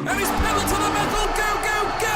and he's pedal to the metal. Go, go, go!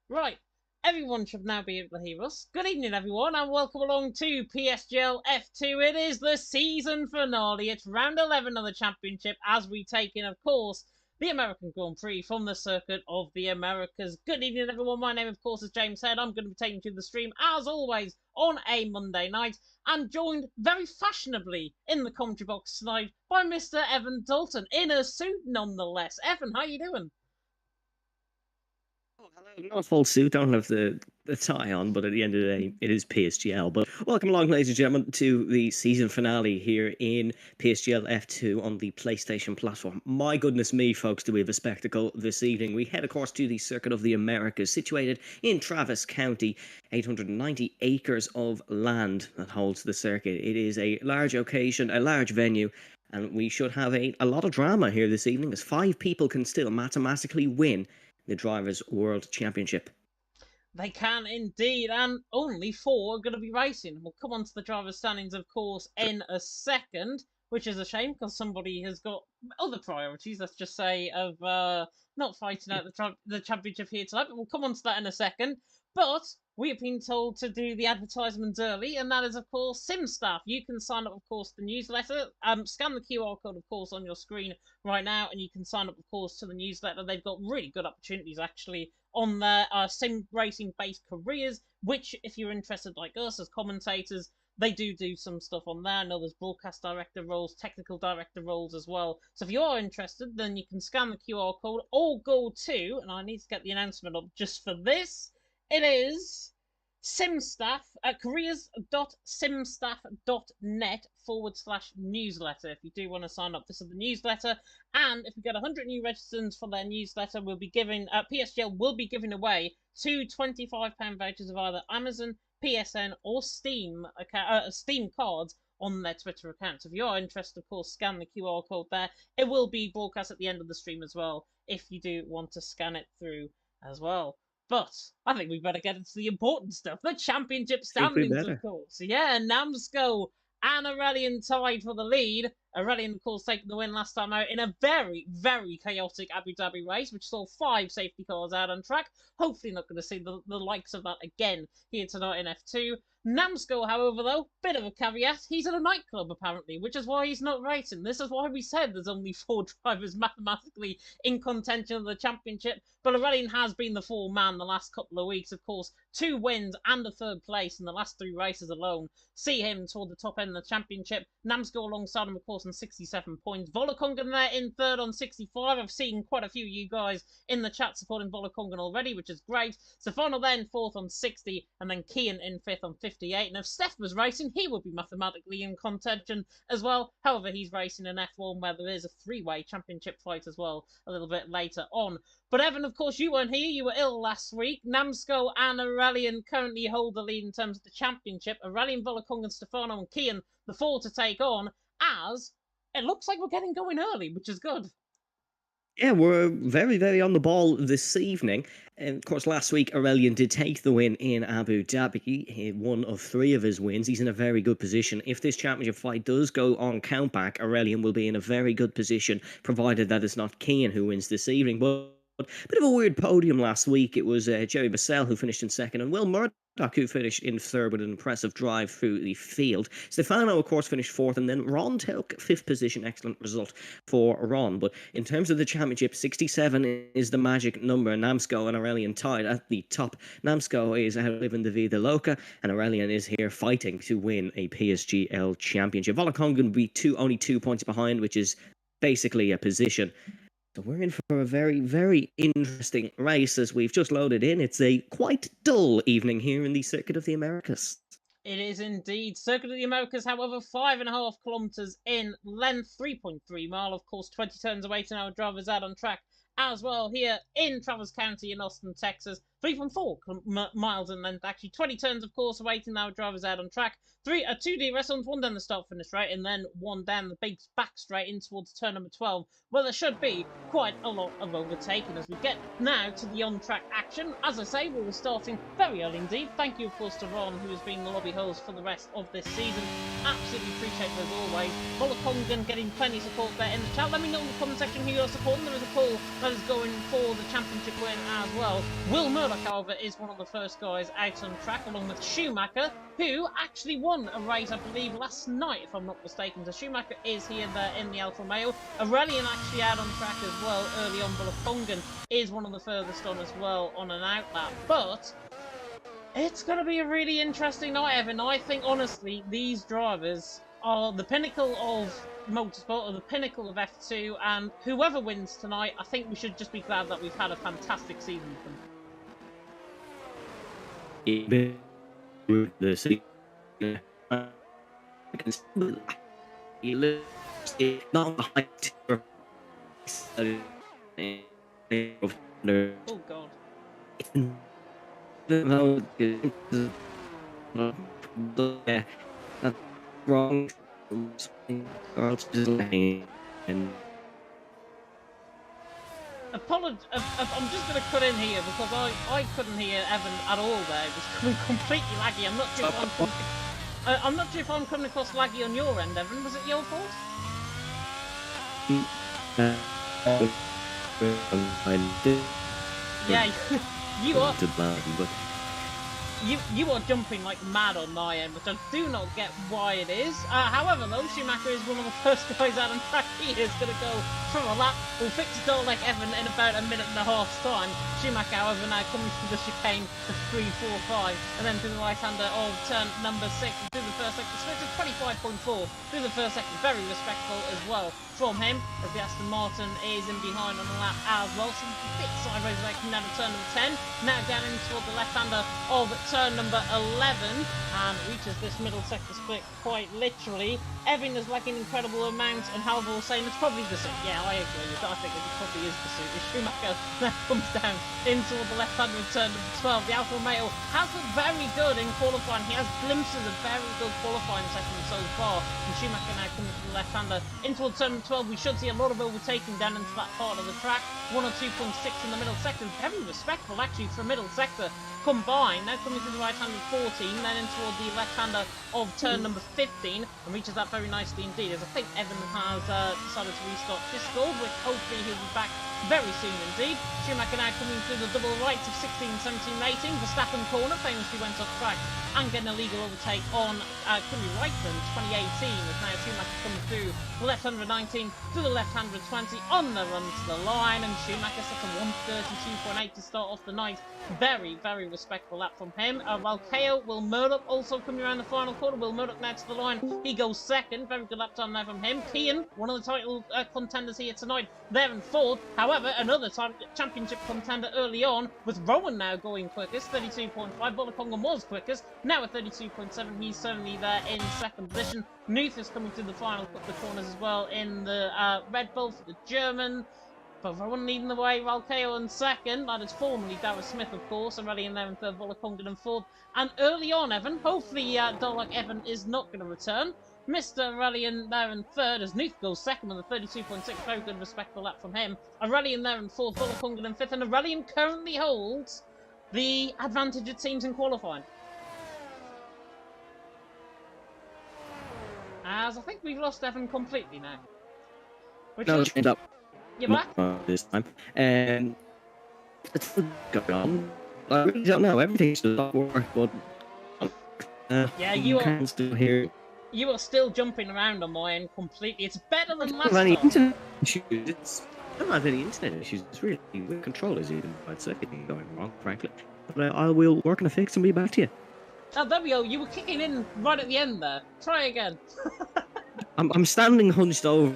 Right, everyone should now be able to hear us. Good evening, everyone, and welcome along to PSGL F2. It is the season finale. It's round 11 of the championship as we take in, of course, the American Grand Prix from the Circuit of the Americas. Good evening, everyone. My name, of course, is James Head. I'm going to be taking you to the stream, as always, on a Monday night, and joined very fashionably in the commentary box tonight by Mr. Evan Dalton, in a suit nonetheless. Evan, how you doing? Oh, hello. Not a full suit, don't have the tie on, but at the end of the day, it is PSGL. But welcome along, ladies and gentlemen, to the season finale here in PSGL F2 on the PlayStation platform. My goodness me, folks, do we have a spectacle this evening. We head, of course, to the Circuit of the Americas, situated in Travis County, 890 acres of land that holds the circuit. It is a large occasion, a large venue, and we should have a lot of drama here this evening, as 5 people can still mathematically win the Drivers' World Championship. They can indeed, and only 4 are going to be racing. We'll come on to the driver's standings, of course, in a second, which is a shame because somebody has got other priorities, let's just say, of not fighting out the championship here tonight, but we'll come on to that in a second. But we have been told to do the advertisements early, and that is, of course, SimStaff. You can sign up, of course, to the newsletter. Scan the QR code, of course, on your screen right now, and you can sign up, of course, to the newsletter. They've got really good opportunities, actually, on their sim racing-based careers, which, if you're interested like us as commentators, they do some stuff on there. I know there's broadcast director roles, technical director roles as well. So if you are interested, then you can scan the QR code or go to, and I need to get the announcement up just for this, it is SimStaff at careers.simstaff.net/newsletter if you do want to sign up. This is the newsletter, and if we get 100 new registrants for their newsletter, we'll be giving PSGL will be giving away 2 £25 vouchers of either Amazon, PSN, or Steam Steam cards on their Twitter account. So if you are interested, of course, scan the QR code there. It will be broadcast at the end of the stream as well if you do want to scan it through as well. But I think we better get into the important stuff. The championship standings, of course. Yeah, Namsco and Aurelian tied for the lead. Aurelian, of course, taking the win last time out in a very, very chaotic Abu Dhabi race, which saw 5 safety cars out on track. Hopefully not going to see the likes of that again here tonight in F2. Namsco, however, though, bit of a caveat. He's at a nightclub, apparently, which is why he's not racing. This is why we said there's only 4 drivers mathematically in contention of the championship. But Aurelian has been the 4-man the last couple of weeks, of course. 2 wins and a 3rd place in the last 3 races alone see him toward the top end of the championship. Namsco alongside him, of course, on 67 points. Volakongan there in 3rd on 65. I've seen quite a few of you guys in the chat supporting Volakongan already, which is great. Stefano then 4th on 60, and then Kian in 5th on 58. And if Steph was racing, he would be mathematically in contention as well. However, he's racing in F1 where there is a 3-way championship fight as well a little bit later on. But Evan, of course, you weren't here. You were ill last week. Namsco and Aurelian currently hold the lead in terms of the championship. Aurelian, Volakongan, Stefano, and Kian, the 4 to take on, as it looks like we're getting going early, which is good. Yeah, we're very, very on the ball this evening. And of course, last week, Aurelian did take the win in Abu Dhabi. He 1 of 3 of his wins. He's in a very good position. If this championship fight does go on countback, Aurelian will be in a very good position, provided that it's not Kian who wins this evening. But a bit of a weird podium last week. It was Jerry Bassell who finished in 2nd, and Will Murdoch who finished in 3rd with an impressive drive through the field. Stefano, of course, finished 4th, and then Ron took 5th position. Excellent result for Ron. But in terms of the championship, 67 is the magic number. Namsco and Aurelian tied at the top. Namsco is outliving the Vida Loca, and Aurelian is here fighting to win a PSGL championship. Volakongan will be only 2 points behind, which is basically a position. So we're in for a very, very interesting race as we've just loaded in. It's a quite dull evening here in the Circuit of the Americas. It is indeed. Circuit of the Americas, however, 5.5 kilometres in length, 3.3 mile. Of course, 20 turns away to our drivers out on track as well here in Traverse County in Austin, Texas. 3.4 miles in length, actually. 20 turns, of course, awaiting our drivers out on track. Two DRS zones, one down the start finish straight, and then one down the big back straight in towards turn number 12. Well, there should be quite a lot of overtaking as we get now to the on-track action. As I say, we were starting very early indeed. Thank you, of course, to Ron, who has been the lobby host for the rest of this season. Absolutely appreciate it as always. Volakongan getting plenty of support there in the chat. Let me know in the comment section who you're supporting. There is a poll that is going for the championship win as well. Will Murdoch, however, is one of the first guys out on track, along with Schumacher, who actually won a race, I believe, last night, if I'm not mistaken. So Schumacher is here there in the Alfa Romeo. Aurelian actually out on track as well early on. Volakongan is one of the furthest on as well on an out lap. But it's going to be a really interesting night, Evan. I think, honestly, these drivers are the pinnacle of motorsport, or the pinnacle of F2, and whoever wins tonight, I think we should just be glad that we've had a fantastic season with them. The city, I can see not height. Oh God. Wrong. I'm just going to cut in here because I couldn't hear Evan at all there. It was coming completely laggy. I'm not sure if I'm coming across laggy on your end, Evan. Was it your fault? Yeah, you are. You are jumping like mad on my end, which I do not get why it is. However, though, Schumacher is one of the first guys out on track. He is going to go from a lap. We'll fix it all like Evan in about a minute and a half's time. Schumacher, however, now coming through the chicane to 3, 4, 5, and then to the right-hander of turn number 6. Through the first sector, switch to 25.4. Through the first sector, very respectful as well from him, as the Aston Martin is in behind on the lap as well. Some bit sideways like down to turn number 10. Now down in toward the left-hander of turn number 11 and reaches this middle sector split quite literally. Evan is lacking incredible amounts, and Halvor was saying it's probably the suit. Yeah, I agree with that. I think it probably is the suit. As Schumacher now comes down in toward the left-hander of turn number 12. The Alfa Romeo has looked very good in qualifying. He has glimpses of very good qualifying sessions so far. And Schumacher now coming to the left-hander in toward turn 12. We should see a lot of overtaking down into that part of the track. 102.6 in the middle sector. Very respectful actually for a middle sector combined. Now coming to the right-hander of 14, then in toward the left-hander of turn number 15, and reaches that very nicely indeed, as I think Evan has decided to restart Discord, which hopefully he'll be back very soon indeed. Schumacher now coming through the double right of 16, 17, 18. Verstappen corner famously went off track and getting a legal overtake on Kimi Raikkonen 2018, as now Schumacher coming through the left-hander of 19 to the left-hander of 20 on the run to the line, and Schumacher set a 132.8 to start off the night. Very, very respectful lap from him. Valkeo, Will Murdoch also coming around the final corner. Will Murdoch now to the line. He goes second. Very good lap time there from him. Kian, one of the title contenders here tonight, there in fourth. However, another championship contender early on, with Rowan now going quickest, 32.5. Volakongan was quickest, now at 32.7. He's certainly there in second position. Nuth is coming to the final the corners as well in the Red Bull for the German. But Rowan leading the way, Valkeo in second. That is formerly Darragh Smith, of course. Aurelian there in third, Volakongan in fourth. And early on, Evan, hopefully Darlak Evan is not going to return. Mr. Aurelian there in third, as Nuth goes second with a 32.6. Very good, respectful lap from him. Aurelian there in fourth, Volakongan in fifth. And Aurelian currently holds the advantage it seems in qualifying. As I think we've lost Evan completely now. Which No, is... change up. You're back? This time. And it's still going on. I really don't know. Everything's still not working, but yeah, you can still hear. You are still jumping around on my end completely. It's better than last Any time. internet issues? I don't have any internet issues. It's really the controllers even I'd say going wrong, frankly. But I will work on a fix and be back to you. Oh, there we go. You were kicking in right at the end there. Try again. I'm standing hunched over.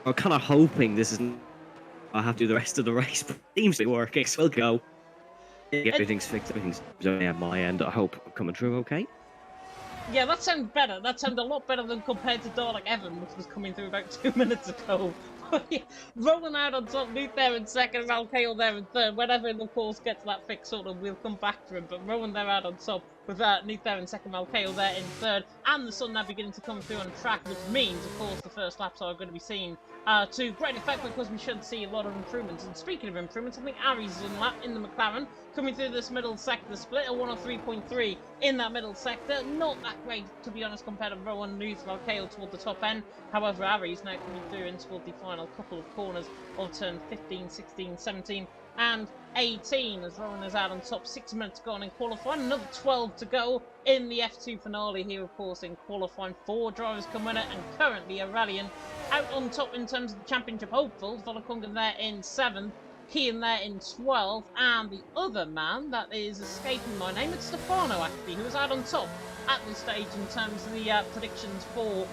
I'm kind of hoping this is I'll have to do the rest of the race, but it seems to be working. So we'll go. Everything's fixed. Everything's on my end. I hope I'm coming through okay. Yeah, that sounds better. That sounds a lot better than compared to Darlek Evan, which was coming through about 2 minutes ago. Yeah, rolling out on top, Luke there in second, Valkale there in third. Whenever the course gets that fixed, sort of, we'll come back to him. But rolling there out on top with Luke there in second, Valkale there in third, and the sun now beginning to come through on track, which means, of course, the first laps are going to be seen to great effect because we should see a lot of improvements. And speaking of improvements, I think Ari's in the McLaren, coming through this middle sector split, a 103.3 in that middle sector. Not that great, to be honest, compared to Rowan Nuth, Valkale toward the top end. However, Ari's now coming through in toward the final couple of corners of turn 15, 16, 17 and 18 as Rowan is out on top. 6 minutes gone in qualifying, another 12 to go in the F2 finale here, of course, in qualifying. 4 drivers come winner, and currently Aurelian out on top in terms of the championship hopefuls. Volakonga there in 7th, Kean there in 12th, and the other man that is escaping my name, it's Stefano actually, who is out on top at this stage in terms of the predictions for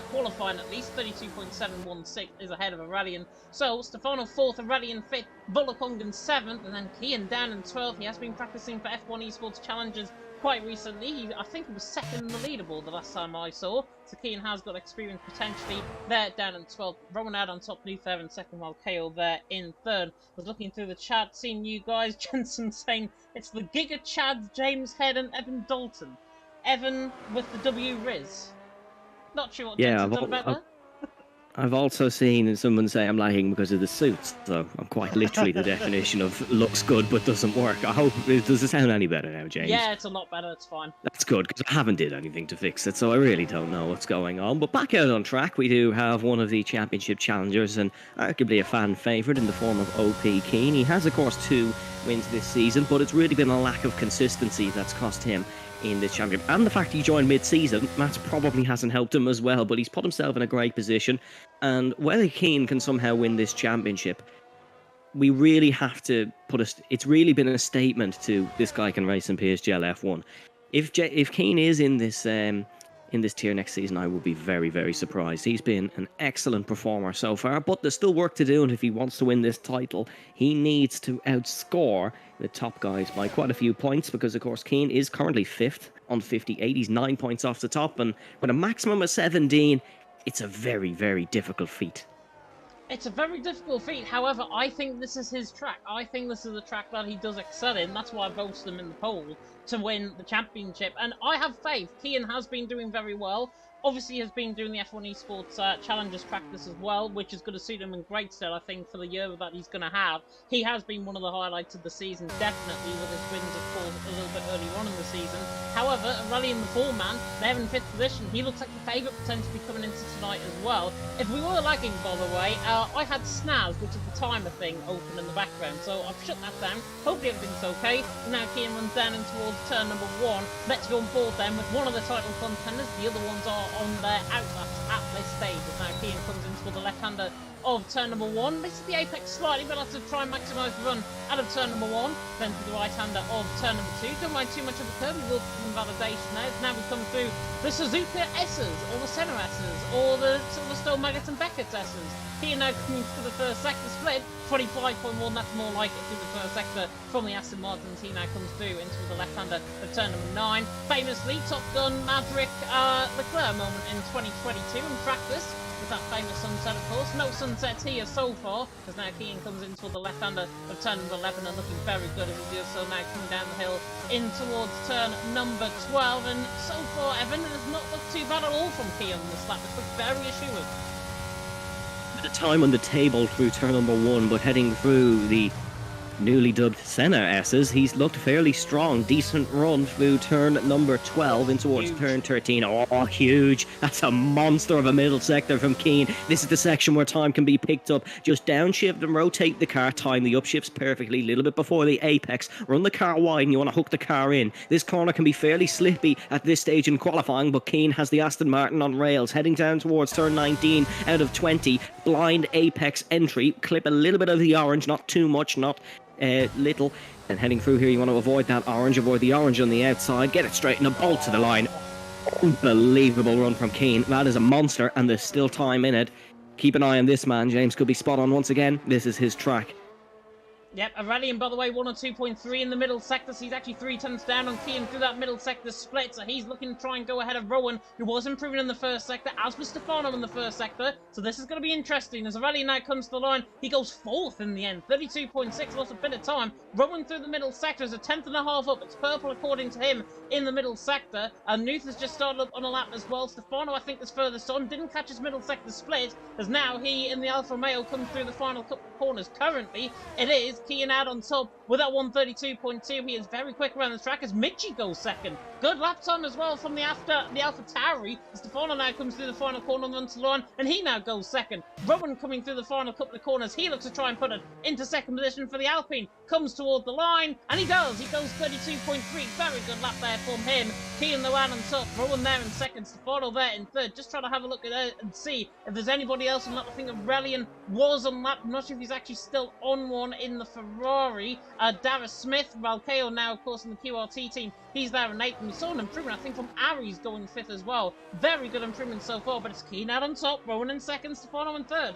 qualifying. At least 32.716 is ahead of Aurelian. So Stefano 4th, Aurelian 5th, Volakongan 7th, and then Kean down in 12th. He has been practicing for F1 Esports Challenges quite recently. I think he was 2nd in the leaderboard the last time I saw. So Kean has got experience potentially there down in 12th. Rowan out on top, Nuth there in 2nd, while Kale there in 3rd. Was looking through the chat, seeing you guys. Jensen saying it's the Giga Chads, James Head and Evan Dalton. Evan with the W Riz. Not sure what Jensen's on about that. I've also seen someone say I'm lagging because of the suits, so I'm quite literally the definition of looks good but doesn't work. I hope, does it sound any better now, James? Yeah, it's a lot better, it's fine. That's good, because I haven't did anything to fix it, so I really don't know what's going on. But back out on track, we do have one of the championship challengers, and arguably a fan favourite in the form of OP Keane. He has, of course, 2 wins this season, but it's really been a lack of consistency that's cost him in this championship. And the fact he joined mid-season, that probably hasn't helped him as well, but he's put himself in a great position. And whether Keane can somehow win this championship, we really have to it's really been a statement to this guy can race in PSGL F1. If Keane is in this tier next season, I will be very, very surprised. He's been an excellent performer so far, but there's still work to do, and if he wants to win this title, he needs to outscore the top guys by quite a few points, because of course Keane is currently 5th on 58. He's 9 points off the top, and with a maximum of 17, it's a very, very difficult feat. It's a very difficult feat. However, I think this is his track. I think this is a track that he does excel in. That's why I voted him in the poll to win the championship. And I have faith. Kean has been doing very well. Obviously, he has been doing the F1 Esports Challengers practice as well, which is going to suit him in great stead, I think, for the year that he's going to have. He has been one of the highlights of the season, definitely, with his wins, of course, a little bit earlier on in the season. However, Aurelian the 4-man, they're in 5th position. He looks like the favourite potentially coming into tonight as well. If we were lagging, by the way, I had Snaz, which is the timer thing, open in the background, so I've shut that down. Hopefully everything's okay. Now Kean runs down in towards turn number 1. Let's go on board then with one of the title contenders. The other ones are on their outlaps at this stage. As now Kean comes in for the left-hander of turn number 1. Misses the apex slightly, but has to try and maximise the run out of turn number 1. Then to the right-hander of turn number 2. Don't mind too much of a curve. We will come validation there. Now we come through the Suzuka S's, or the Senna S's, or the Silverstone Maggots and Beckett's S's. Kean now coming for the first sector split. 25.1, that's more like it through the first sector from the Aston Martins. He now comes through into the left-hander of turn number 9. Famously, Top Gun Maverick Leclerc moment in 2022 in practice with that famous sunset, of course. No sunsets here so far, as now Kean comes into the left-hander of turn number 11 and looking very good as he does so, now coming down the hill in towards turn number 12. And so far, Evan, it has not looked too bad at all from Kean on this lap. It's looked very assured. The time on the table through turn number 1, but heading through the newly dubbed Senna S's, he's looked fairly strong. Decent run through turn number 12 in towards turn 13. Oh, huge. That's a monster of a middle sector from Keane. This is the section where time can be picked up. Just downshift and rotate the car. Time the upshifts perfectly. A little bit before the apex. Run the car wide and you want to hook the car in. This corner can be fairly slippy at this stage in qualifying, but Keane has the Aston Martin on rails. Heading down towards turn 19 out of 20. Blind apex entry. Clip a little bit of the orange. Not too much, not little. And heading through here, you want to avoid that orange, avoid the orange on the outside, get it straight and a bolt to the line. Unbelievable run from Keane. That is a monster, and there's still time in it. Keep an eye on this man. James could be spot on once again. This is his track. Yep, Aurelian, by the way, 102.3 in the middle sector, so he's actually 3 tenths down on Kean through that middle sector split, so he's looking to try and go ahead of Rowan, who was improving in the first sector, as was Stefano in the first sector, so this is going to be interesting. As Aurelian now comes to the line, he goes 4th in the end, 32.6, lost a bit of time. Rowan through the middle sector is a 10.5 up, it's purple according to him in the middle sector, and Nuth has just started up on a lap as well. Stefano, I think, is furthest on, didn't catch his middle sector split, as now he in the Alfa Romeo comes through the final couple of corners. Currently, it is Kean out on top with that 132.2. He is very quick around the track as Mitchie goes second. Good lap time as well from the Alpha Tauri. Stefano now comes through the final corner onto the line, and he now goes second. Rowan coming through the final couple of corners. He looks to try and put it into second position for the Alpine. Comes toward the line, and he does. He goes 32.3. Very good lap there from him. Kean Loan on top. Rowan there in second. Stefano there in third. Just trying to have a look at it and see if there's anybody else on lap. I think Aurelian was on lap. I'm not sure if he's actually still on one in the Ferrari. Dara Smith, Valkeo now, of course, in the QRT team. He's there in 8th, and we saw an improvement, I think, from Aries going 5th as well. Very good improvement so far, but it's Kean out on top, Rowan in 2nd, Stefano in 3rd.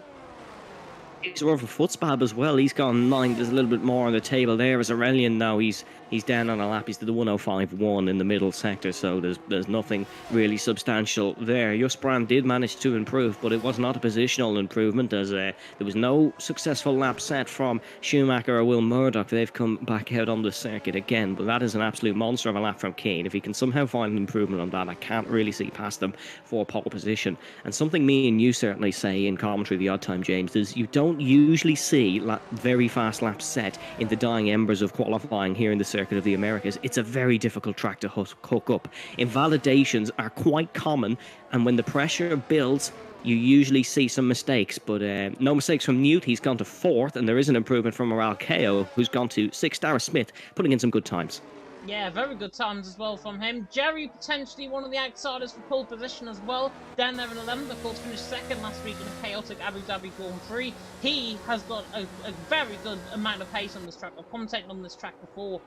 He's over Footspab as well. He's gone 9. There's a little bit more on the table there. As Aurelian now, he's down on a lap. He's to the 105.1 in the middle sector, so there's nothing really substantial there. Just Brand did manage to improve, but it was not a positional improvement, as there was no successful lap set from Schumacher or Will Murdoch. They've come back out on the circuit again, but that is an absolute monster of a lap from Kean. If he can somehow find an improvement on that, I can't really see past them for pole position. And something me and you certainly say in commentary the odd time, James, is you don't usually see very fast laps set in the dying embers of qualifying here in the Circuit of the Americas. It's a very difficult track to hook up. Invalidations are quite common, and when the pressure builds, you usually see some mistakes, but no mistakes from Newt. He's gone to 4th, and there is an improvement from Alkeo, who's gone to 6th. Dara Smith putting in some good times. Yeah, very good times as well from him. Jerry, potentially one of the outsiders for pole position as well. Down there in 11th, of course, finished 2nd last week in a chaotic Abu Dhabi Grand Prix. He has got a very good amount of pace on this track. I've commentated on this track before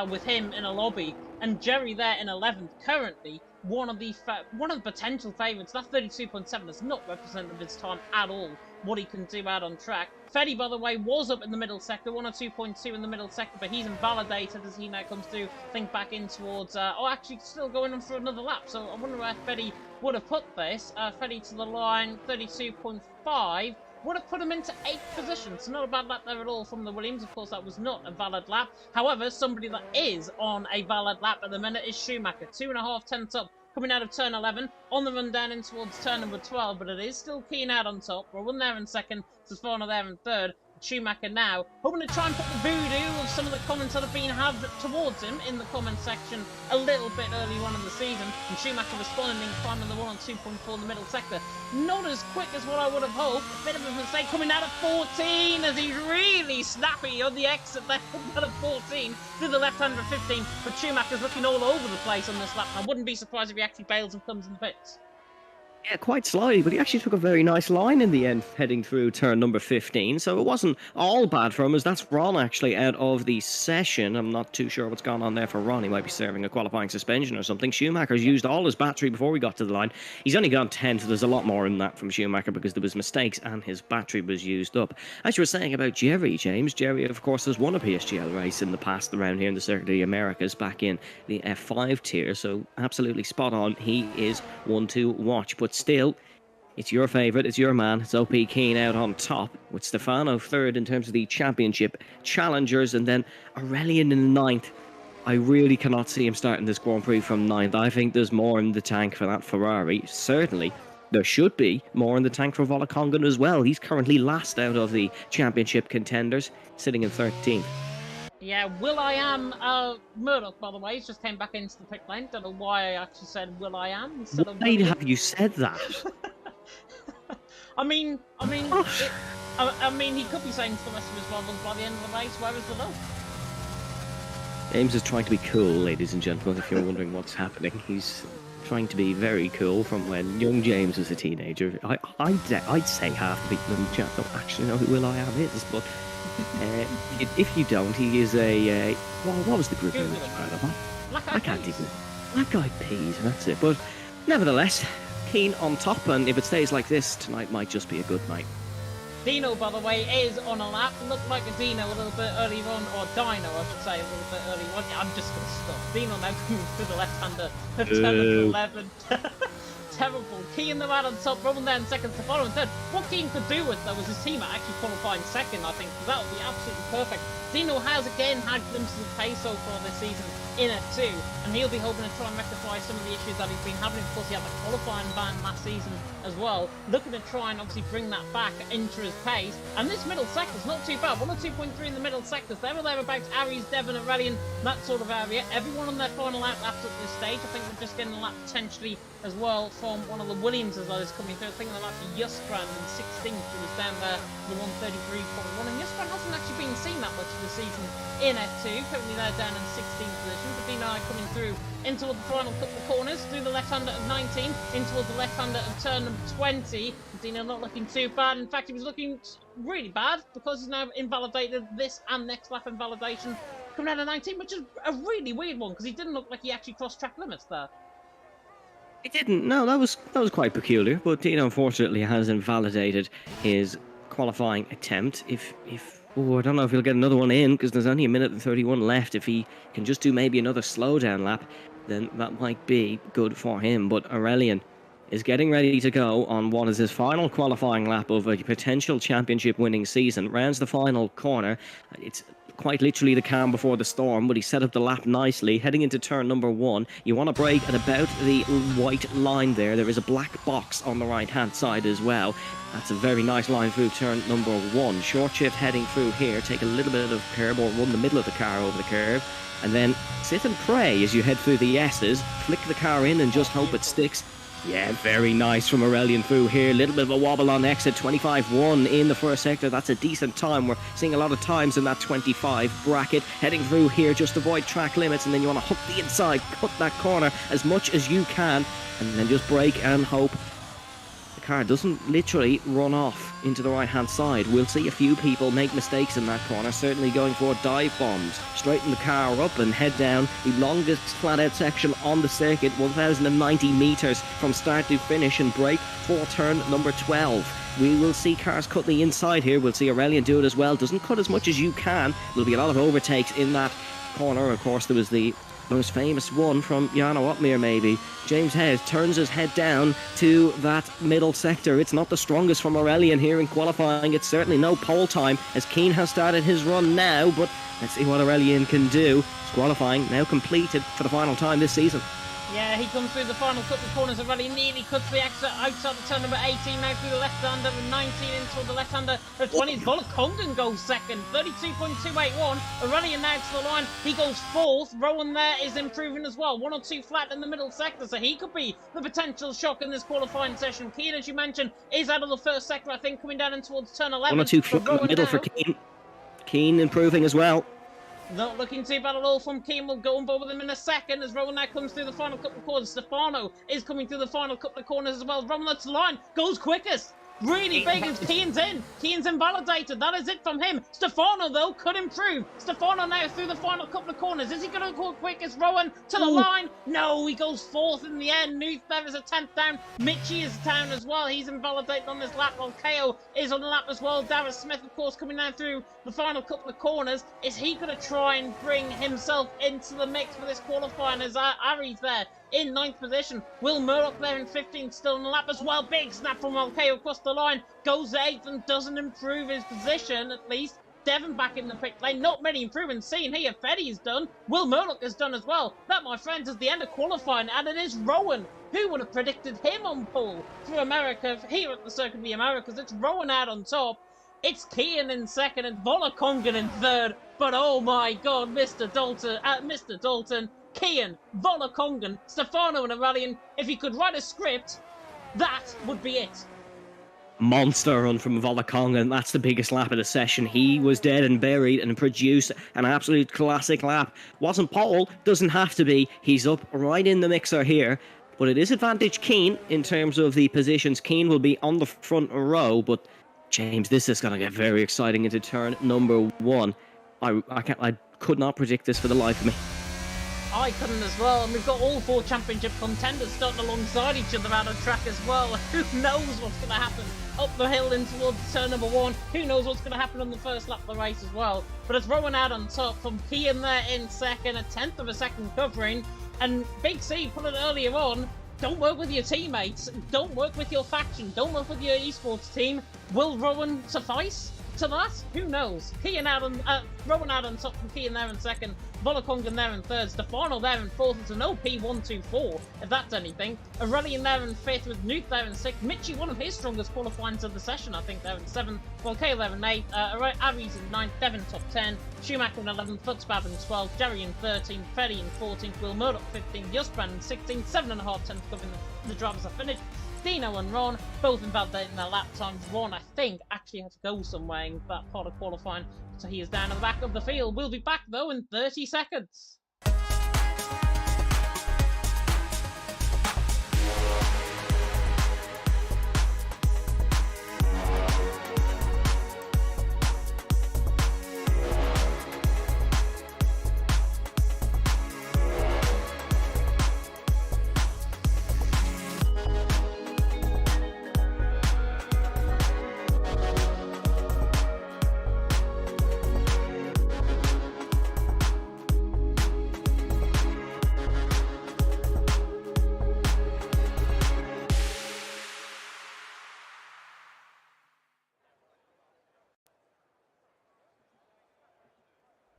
with him in a lobby. And Jerry there in 11th, currently one of the potential favourites. That 32.7 does not represent of his time at all, what he can do out on track. Fetty, by the way, was up in the middle sector, 102.2 in the middle sector, but he's invalidated as he now comes through, I think, back in towards, actually still going on for another lap, so I wonder where Fetty would have put this. Fetty to the line, 32.5, would have put him into 8th position, so not a bad lap there at all from the Williams. Of course, that was not a valid lap. However, somebody that is on a valid lap at the minute is Schumacher, 2.5 tenths up, coming out of turn 11, on the run down in towards turn number 12, but it is still Kean out on top. Rowan there in 2nd, Stefano there in 3rd. Schumacher now hoping to try and put the voodoo of some of the comments that have been had towards him in the comment section a little bit early on in the season, and Schumacher responding, climbing the 102.4 in the middle sector. Not as quick as what I would have hoped. A bit of a mistake coming out of 14 as he's really snappy on the exit there out of 14 through the left hander of 15, but Schumacher's looking all over the place on this lap. I wouldn't be surprised if he actually bails and comes in the pits. Yeah, quite slightly, but he actually took a very nice line in the end, heading through turn number 15, so it wasn't all bad for him, as that's Ron actually out of the session. I'm not too sure what's gone on there for Ron. He might be serving a qualifying suspension or something. Schumacher's used all his battery before we got to the line. He's only gone 10, so there's a lot more in that from Schumacher because there was mistakes and his battery was used up. As you were saying about Jerry, James, Jerry, of course, has won a PSGL race in the past around here in the Circuit of the Americas back in the F5 tier, so absolutely spot on. He is one to watch, but still, it's your favourite, it's your man, it's OP Kean out on top, with Stefano 3rd in terms of the championship challengers, and then Aurelian in 9th. I really cannot see him starting this Grand Prix from 9th. I think there's more in the tank for that Ferrari. Certainly, there should be more in the tank for Volakongan as well. He's currently last out of the championship contenders, sitting in 13th. Yeah, Will.i.am Murdoch, by the way, he's just came back into the pit lane. Don't know why I actually said Will.i.am instead of Why have you said that? I mean, he could be saying to the rest of his rivals by the end of the race, where is the love? James is trying to be cool, ladies and gentlemen, if you're wondering what's happening. He's trying to be very cool from when young James was a teenager. I'd say half the people in the chat don't actually know who Will.i.am is, but if you don't, he is a... what was the group name? I can't even... Black Eyed Peas, that's it. But nevertheless, Keane on top, and if it stays like this, tonight might just be a good night. Dino, by the way, is on a lap. Looked like a Dino a little bit early on, or Dino, I should say, a little bit early on. I'm just going to stop. Dino now coming through the left-hander of 10 and 11. Terrible. Keane the man on top, Roman there in second, Stefano in third. What Keane could do with that was his team actually qualifying second, I think. That would be absolutely perfect. Dino has again had glimpses of pace so far this season in F2, and he'll be hoping to try and rectify some of the issues that he's been having. Of course, he had the qualifying ban last season as well. Looking to try and obviously bring that back into his pace. And this middle sector's not too bad. 102.3 in the middle sectors. There or thereabouts, Aries, Devon, Aurelian, that sort of area. Everyone on their final lap laps at this stage. I think we're just getting a lap potentially as well from one of the Williamses that is coming through. I think they're actually Justbrand in 16th, who was down there the 133.1. And Justbrand hasn't actually been seen that much of the season in F2. Currently they're down in 16th position. Dino coming through in towards the final couple of corners, through the left-hander of 19, in towards the left-hander of turn number 20. Dino not looking too bad. In fact, he was looking really bad because he's now invalidated this and next lap invalidation coming out of 19, which is a really weird one because he didn't look like he actually crossed track limits there. He didn't. No, that was quite peculiar. But Dino unfortunately has invalidated his qualifying attempt. I don't know if he'll get another one in because there's only a minute and 31 left. If he can just do maybe another slowdown lap, then that might be good for him. But Aurelian is getting ready to go on what is his final qualifying lap of a potential championship winning season. Rounds the final corner. It's quite literally the calm before the storm, but he set up the lap nicely. Heading into turn number 1, you want to brake at about the white line there. There is a black box on the right-hand side as well. That's a very nice line through turn number 1. Short shift heading through here. Take a little bit of curb or run the middle of the car over the curve. And then sit and pray as you head through the S's. Flick the car in and just hope it sticks. Yeah, very nice from Aurelian through here. Little bit of a wobble on exit. 25.1 in the first sector. That's a decent time. We're seeing a lot of times in that 25 bracket. Heading through here, just avoid track limits, and then you want to hook the inside, cut that corner as much as you can, and then just brake and hope the car doesn't literally run off into the right hand side. We'll see a few people make mistakes in that corner, certainly going for dive bombs. Straighten the car up and head down the longest flat out section on the circuit, 1090 meters from start to finish, and brake for turn number 12. We will see cars cut the inside here. We'll see Aurelian do it as well. Doesn't cut as much as you can. There'll be a lot of overtakes in that corner. Of course, there was the most famous one from Jarno Opmeer, maybe. James Head turns his head down to that middle sector. It's not the strongest from Aurelian here in qualifying. It's certainly no pole time as Keane has started his run now, but let's see what Aurelian can do. His qualifying now completed for the final time this season. Yeah, he comes through the final couple of corners. Aurelian nearly cuts the exit outside the turn number 18, now through the left-hander of 19 into the left-hander of 20. Volokongren goes second, 32.281. Aurelian now to the line, he goes fourth. Rowan there is improving as well, 1 or 2 flat in the middle sector, so he could be the potential shock in this qualifying session. Keane, as you mentioned, is out of the first sector, I think, coming down in towards turn 11. 1 or 2 flat in the middle for Keane. Keane improving as well. Not looking too bad at all from Keane. We'll go on board with him in a second as Rowan now comes through the final couple of corners. Stefano is coming through the final couple of corners as well. Rowan to the line, goes quickest. Really big as Keane's in. Keane's invalidated. That is it from him. Stefano, though, could improve. Stefano now through the final couple of corners. Is he going to go quick as Rowan to the line? No, he goes fourth in the end. Nuth there is a 10th down. Mitchie is down as well. He's invalidated on this lap, while KO is on the lap as well. Darius Smith, of course, coming down through the final couple of corners. Is he going to try and bring himself into the mix for this qualifying as Ari's there in 9th position? Will Murdoch there in 15th, still on the lap as well. Big snap from Alkeo across the line. Goes 8th and doesn't improve his position, at least. Devon back in the pit lane. Not many improvements seen here. Fetty's done. Will Murdoch has done as well. That, my friends, is the end of qualifying, and it is Rowan. Who would have predicted him on pole through America here at the Circuit of the Americas? It's Rowan out on top. It's Keane in second and Volokongren in third. But oh my God, Mr. Dalton, Keane, Volokongren, Stefano and Aurelian. If he could write a script, that would be it. Monster run from Volokongren. That's the biggest lap of the session. He was dead and buried and produced an absolute classic lap. Wasn't pole, doesn't have to be. He's up right in the mixer here. But it is advantage Keane in terms of the positions. Keane will be on the front row, but James, this is going to get very exciting into turn number 1. I could not predict this for the life of me. I couldn't as well, and we've got all 4 championship contenders starting alongside each other out of track as well. Who knows what's going to happen up the hill in towards turn number 1? Who knows what's going to happen on the first lap of the race as well? But it's Rowan out on top from Kian there in second, a 10th of a second covering, and Big C put it earlier on. Don't work with your teammates, don't work with your faction, don't work with your esports team. Will Rowan suffice to that? Who knows? Rowan out on top from Kian there in second, Volakongan there in third, Stefano there in fourth. It's an OP 1-2-4, if that's anything. Aurelian there in fifth, with Nuke there in sixth. Mitchie, one of his strongest qualifyings of the session, I think, there in seventh. Volcano there in eighth, Aries in ninth, Devon top 10, Schumacher in 11th, Futzbab in 12th, Jerry in 13th, Freddy in 14th, Will Murdoch 15th, Justbrand in 16th, 7.5 tenths covering the drivers are finished. Dino and Ron, both invalidating their lap times. Ron, I think, actually had to go somewhere in that part of qualifying, so he is down at the back of the field. We'll be back, though, in 30 seconds.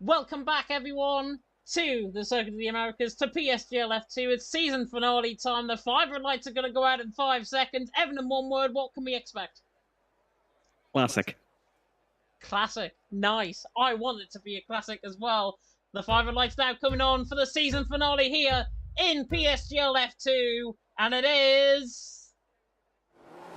Welcome back, everyone, to the Circuit of the Americas, to PSGL F2. It's season finale time. The 5 red lights are going to go out in 5 seconds. Evan, in one word, what can we expect? Classic. Classic. Nice. I want it to be a classic as well. The 5 red lights now coming on for the season finale here in PSGL F2. And it is...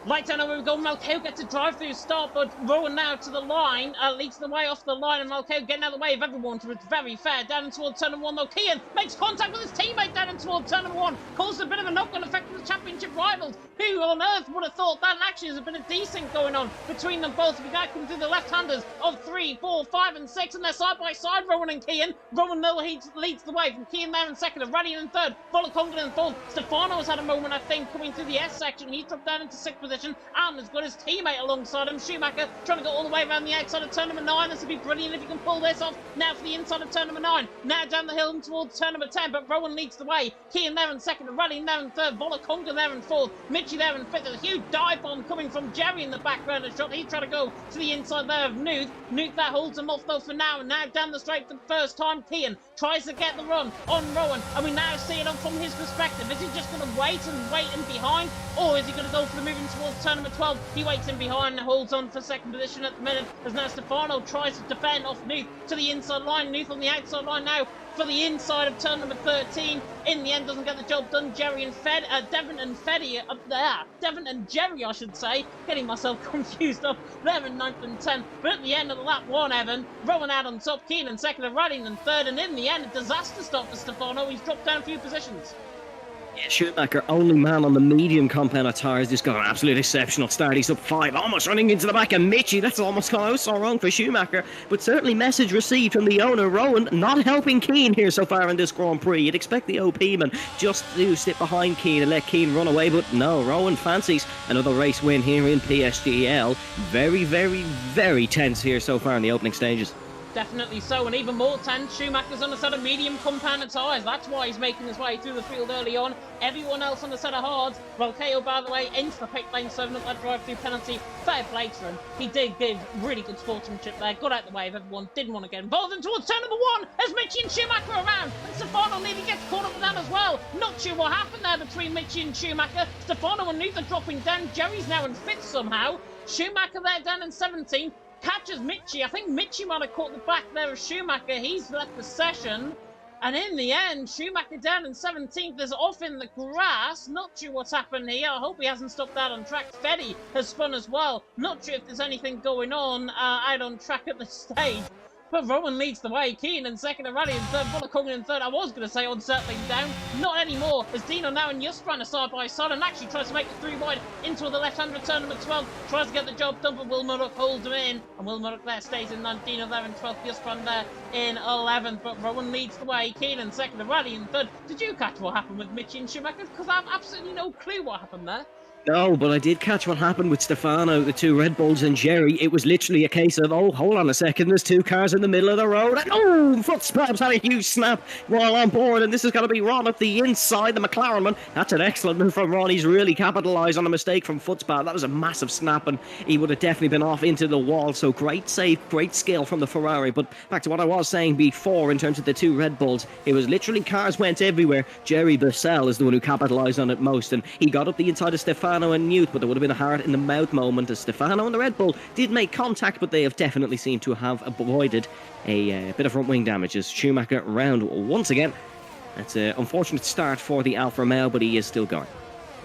Lights down over we go. Malkeo gets a drive-through start, but Rowan now to the line, leads the way off the line, and Malkeo getting out of the way of everyone, so it's very fair. Down towards turn number 1, though. Kian makes contact with his teammate down towards turn number 1, causes a bit of a knock-on effect to the championship rivals. Who on earth would have thought that? Actually, there's a bit of desync going on between them both. We now come through the left-handers of 3, 4, 5, and 6, and they're side by side, Rowan and Kian. Rowan, though, he leads the way from Kian there in second, Radian in third, Volakongan in fourth. Stefano has had a moment, I think, coming through the S section. He dropped down into 6th position, and has got his teammate alongside him. Schumacher trying to go all the way around the outside of turn number 9. This would be brilliant if you can pull this off. Now for the inside of turn number 9. Now down the hill and towards turn number 10, but Rowan leads the way. Kian there in second, Rallying there in third, Volakonga there in fourth, Mitchie there in fifth. There's a huge dive bomb coming from Jerry in the background of shot. He's trying to go to the inside there of Nuke. Nuke that holds him off though for now, and now down the straight for the first time. Kian tries to get the run on Rowan, and we now see it from his perspective. Is he just going to wait in behind, or is he going to go for the moving towards turn number 12? He waits in behind and holds on for second position at the minute, as now Stefano tries to defend off Nuke to the inside line. Nuke on the outside line now for the inside of turn number 13. In the end, doesn't get the job done. Jerry and Devon and Feddy up there. Devon and Jerry, I should say. Getting myself confused up there in 9th and 10th. But at the end of the lap 1, Evan, Rowan out on top, Keenan second, and Rallying in third. And in the end, a disaster stop for Stefano. He's dropped down a few positions. Yeah, Schumacher, only man on the medium compound of tyres, just got an absolute exceptional start. He's up 5, almost running into the back of Mitchie. That's almost gone out so wrong for Schumacher. But certainly message received from the owner, Rowan, not helping Keane here so far in this Grand Prix. You'd expect the OP man just to sit behind Keane and let Keane run away, but no, Rowan fancies another race win here in PSGL. Very, very, very tense here so far in the opening stages. Definitely so, and even more tense, Schumacher's on a set of medium compound tyres. That's why he's making his way through the field early on. Everyone else on a set of hards. Volcano, by the way, into the pit lane, serving up that drive-through penalty. Fair play to him. He did give really good sportsmanship there. Got out the way of everyone. Didn't want to get involved. And towards turn number 1, as Mitchie and Schumacher around. And Stefano nearly gets caught up with that as well. Not sure what happened there between Mitchie and Schumacher. Stefano and Nuke are dropping down. Jerry's now in 5th somehow. Schumacher there down in 17th. Catches Mitchie. I think Mitchie might have caught the back there of Schumacher. He's left the session. And in the end, Schumacher down in 17th is off in the grass. Not sure what's happened here. I hope he hasn't stopped out on track. Feddy has spun as well. Not sure if there's anything going on out on track at this stage. but Rowan leads the way. Keane in second, and Rally in third, Volakongan in third. I was going to say unsettling down, not anymore, as Dino now and Justran are side by side and actually tries to make it 3 wide into the left-hand return. Number 12 tries to get the job done, but Will Murdoch holds him in, and Will Murdoch there stays in 9th, Dino there in 12th, Justran there in 11th, but Rowan leads the way. Keane in second, and Rally in third. Did you catch what happened with Mitchie and Schumacher? Because I have absolutely no clue what happened there. No, but I did catch what happened with Stefano, the 2 Red Bulls, and Jerry. It was literally a case of, oh, hold on a second, there's 2 cars in the middle of the road, and oh, Footspabs had a huge snap while on board, and this is going to be Ron at the inside, the McLaren one. That's an excellent move from Ron. He's really capitalised on a mistake from Footspab. That was a massive snap, and he would have definitely been off into the wall, so great save, great skill from the Ferrari. But back to what I was saying before in terms of the 2 Red Bulls, it was literally cars went everywhere. Jerry Bissell is the one who capitalised on it most, and he got up the inside of Stefano and Newt, but there would have been a heart in the mouth moment as Stefano and the Red Bull did make contact, but they have definitely seemed to have avoided a bit of front wing damage as Schumacher round once again. That's an unfortunate start for the Alfa Romeo, but he is still going.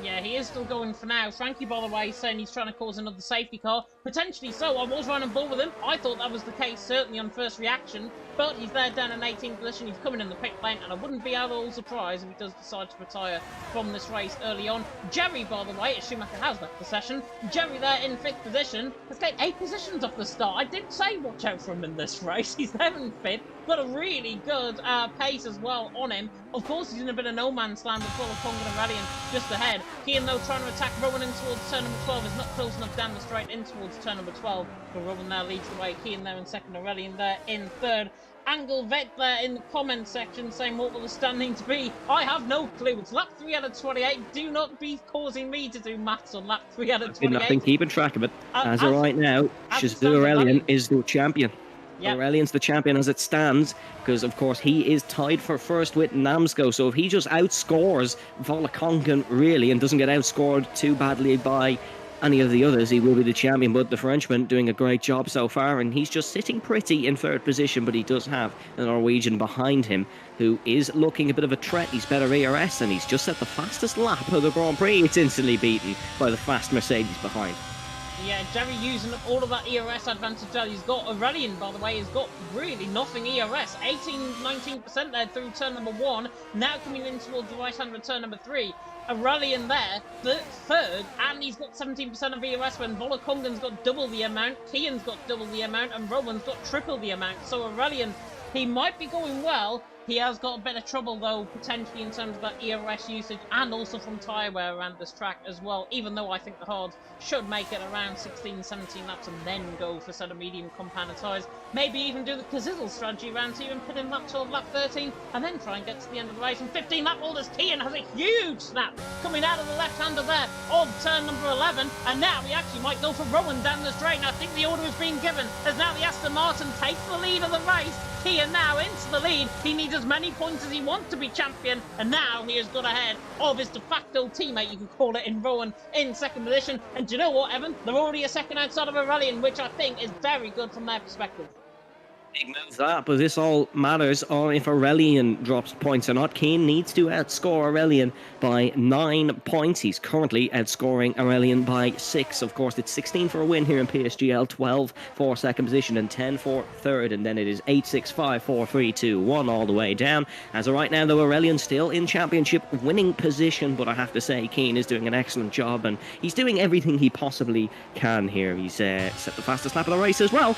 Yeah, he is still going for now. Frankie, by the way, saying he's trying to cause another safety car. Potentially so. I was running ball with him. I thought that was the case, certainly on first reaction. But he's there down in 18th position. He's coming in the pit lane, and I wouldn't be at all surprised if he does decide to retire from this race early on. Jerry, by the way, as Schumacher has left the session, Jerry there in 5th position has gained 8 positions off the start. I did say watch out for him in this race. He's there in 5th. Got a really good pace as well on him. Of course, he's in a bit of no man's land with Volakongan and Rallian just ahead. Keane, though, trying to attack Rowan in towards turn number 12. Is not close enough down the straight in towards turn number 12. But Rowan there leads the way. Keane there in second, and Rallian there in third. Angle Vet there in the comment section saying what will the standing to be. I have no clue. It's lap 3 out of 28. Do not be causing me to do maths on lap 3 out of 28. I've been keeping track of it. As of right now, Shazoo Aurelian is the champion. Yep. Aurelian's the champion as it stands, because of course he is tied for first with Namsco. So if he just outscores Volakongan really and doesn't get outscored too badly by any of the others, he will be the champion. But the Frenchman doing a great job so far, and he's just sitting pretty in 3rd position, but he does have the Norwegian behind him who is looking a bit of a threat. He's better ERS, and he's just set the fastest lap of the Grand Prix. It's instantly beaten by the fast Mercedes behind. Yeah, Jerry using up all of that ERS advantage that he's got. Aurelian, by the way, has got really nothing ERS. 19% there through turn number 1. Now coming in towards the right-hand return number 3. Aurelian there, third, and he's got 17% of ERS when Volakongan's got double the amount, Kian's got double the amount, and Rowan's got triple the amount. So Aurelian, he might be going well. He has got a bit of trouble, though, potentially in terms of that ERS usage and also from tyre wear around this track as well, even though I think the hards should make it around 16, 17 laps and then go for set of medium compounded tyres. Maybe even do the Kazizzle strategy around here and put in lap 12, lap 13, and then try and get to the end of the race. And 15 lap holders, Kian has a huge snap coming out of the left-hander there of turn number 11, and now he actually might go for Rowan down the straight. And I think the order has been given as now the Aston Martin takes the lead of the race. Kian now into the lead. He needs as many points as he wants to be champion, and now he has got ahead of his de facto teammate, you could call it, in Rowan in 2nd position. And do you know what, Evan? They're already a second outside of Aurelian, which I think is very good from their perspective. Big move that, but this all matters on if Aurelian drops points or not. Keane needs to outscore Aurelian by 9 points. He's currently outscoring Aurelian by 6. Of course, it's 16 for a win here in PSGL, 12 for 2nd position, and 10 for 3rd. And then it is 8, 6, 5, 4, 3, 2, 1 all the way down. As of right now, though, Aurelian's still in championship winning position, but I have to say, Keane is doing an excellent job, and he's doing everything he possibly can here. He's set the fastest lap of the race as well.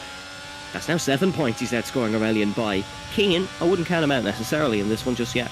That's now 7 points he's outscoring Aurelian by. Keane, I wouldn't count him out necessarily in this one just yet.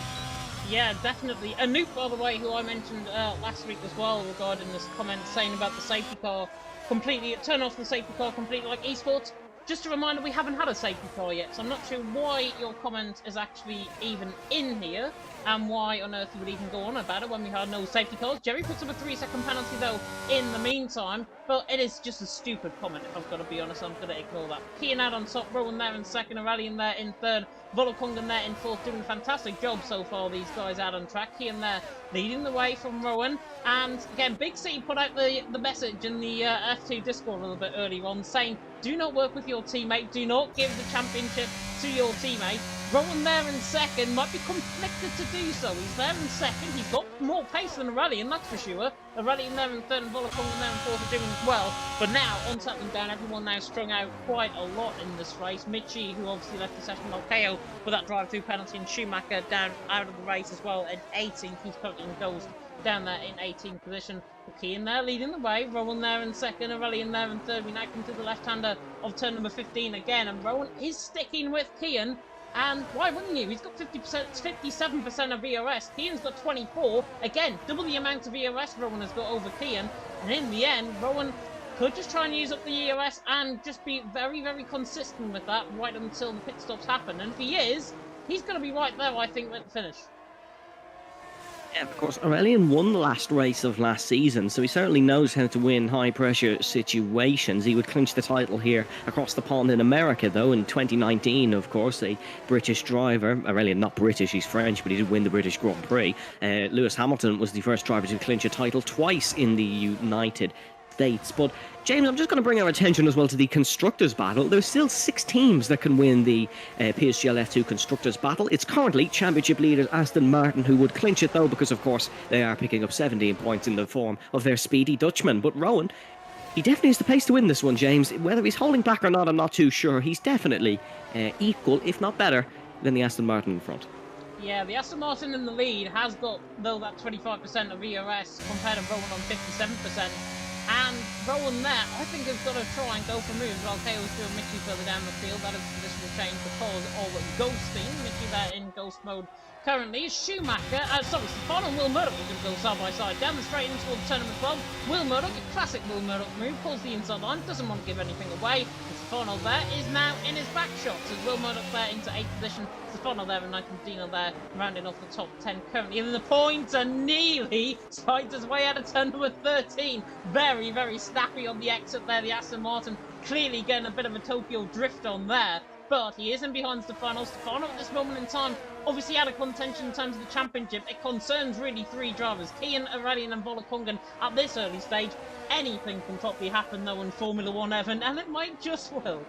Yeah, definitely. Anoop, by the way, who I mentioned last week as well regarding this comment saying about the safety car completely, turn off the safety car completely like esports. Just a reminder, we haven't had a safety car yet, so I'm not sure why your comment is actually even in here, and why on earth you would even go on about it when we had no safety cars. Jerry puts up a 3-second penalty, though, in the meantime, but it is just a stupid comment, if I've got to be honest. I'm going to ignore that. Kian out on top, Rowan there in 2nd, Aurelian there in 3rd, Volakongan there in 4th, doing a fantastic job so far, these guys out on track. Kian there leading the way from Rowan, and again, Big C put out the message in the F2 Discord a little bit earlier on, saying, do not work with your teammate, do not give the championship to your teammate. Rowan there in second, might be conflicted to do so. He's there in second, he's got more pace than Aurelian, that's for sure. Aurelian there in third and Volakongan there in fourth are doing well. But now, on settling down, everyone now strung out quite a lot in this race. Mitchie, who obviously left the session, KO with that drive-through penalty, and Schumacher down out of the race as well at 18th. He's currently in goals down there in 18th position. Kean there leading the way, Rowan there in second, Aurelian there in third. We now come to the left-hander of turn number 15 again, and Rowan is sticking with Kean. And why wouldn't you? He's got 57% of ERS. Kean's got 24. Again, double the amount of ERS Rowan has got over Kean. And in the end, Rowan could just try and use up the ERS and just be very, very consistent with that right until the pit stops happen. And if he is, he's going to be right there, I think, at the finish. Yeah, of course, Aurelian won the last race of last season, so he certainly knows how to win high-pressure situations. He would clinch the title here across the pond in America, though, in 2019, of course. A British driver, Aurelian not British, he's French, but he did win the British Grand Prix. Lewis Hamilton was the first driver to clinch a title twice in the United States. But James, I'm just going to bring our attention as well to the Constructors' Battle. There's still 6 teams that can win the PSGL F2 Constructors' Battle. It's currently Championship leaders Aston Martin who would clinch it, though, because, of course, they are picking up 17 points in the form of their speedy Dutchman. But Rowan, he definitely has the pace to win this one, James. Whether he's holding back or not, I'm not too sure. He's definitely equal, if not better, than the Aston Martin in front. Yeah, the Aston Martin in the lead has got, though, that 25% of ERS compared to Rowan on 57%. And Rowan there, I think, has got to try and go for moves while KO's doing Mitchie further down the field. That is a positional change because of ghosting. Mitchie there in ghost mode currently. Schumacher, Stefano and Will Murdoch are going to go side by side down the straight into towards turn number 12. Will Murdoch, a classic Will Murdoch move, pulls the inside line, doesn't want to give anything away. Stefano there is now in his back shots as Will Murdoch there into 8th position. Stefano there and Dino there rounding off the top 10 currently. And the points are nearly spiked his way out of turn number 13. Very, very snappy on the exit there. The Aston Martin clearly getting a bit of a Tokyo drift on there. But he isn't behind Stefano. Stefano at this moment in time obviously out of contention in terms of the championship. It concerns really 3 drivers, Kean, Aurelian and Volakongan at this early stage. Anything can probably happen though in Formula 1, Evan, and it might just will.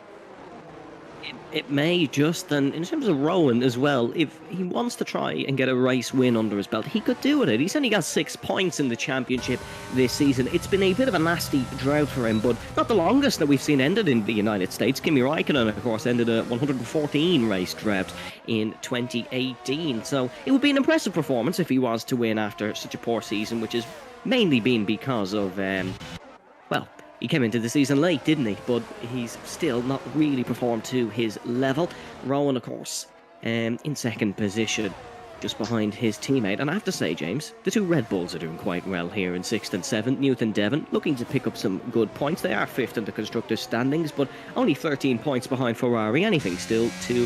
It may just, and in terms of Rowan as well, if he wants to try and get a race win under his belt, he could do it. He's only got 6 points in the championship this season. It's been a bit of a nasty drought for him, but not the longest that we've seen ended in the United States. Kimi Raikkonen, of course, ended a 114 race drought in 2018. So it would be an impressive performance if he was to win after such a poor season, which has mainly been because of, well, he came into the season late, didn't he? But he's still not really performed to his level. Rowan, of course, in second position, just behind his teammate. And I have to say, James, the 2 Red Bulls are doing quite well here in 6th and 7th. Newt and Devon looking to pick up some good points. They are 5th in the Constructors' standings, but only 13 points behind Ferrari. Everything still to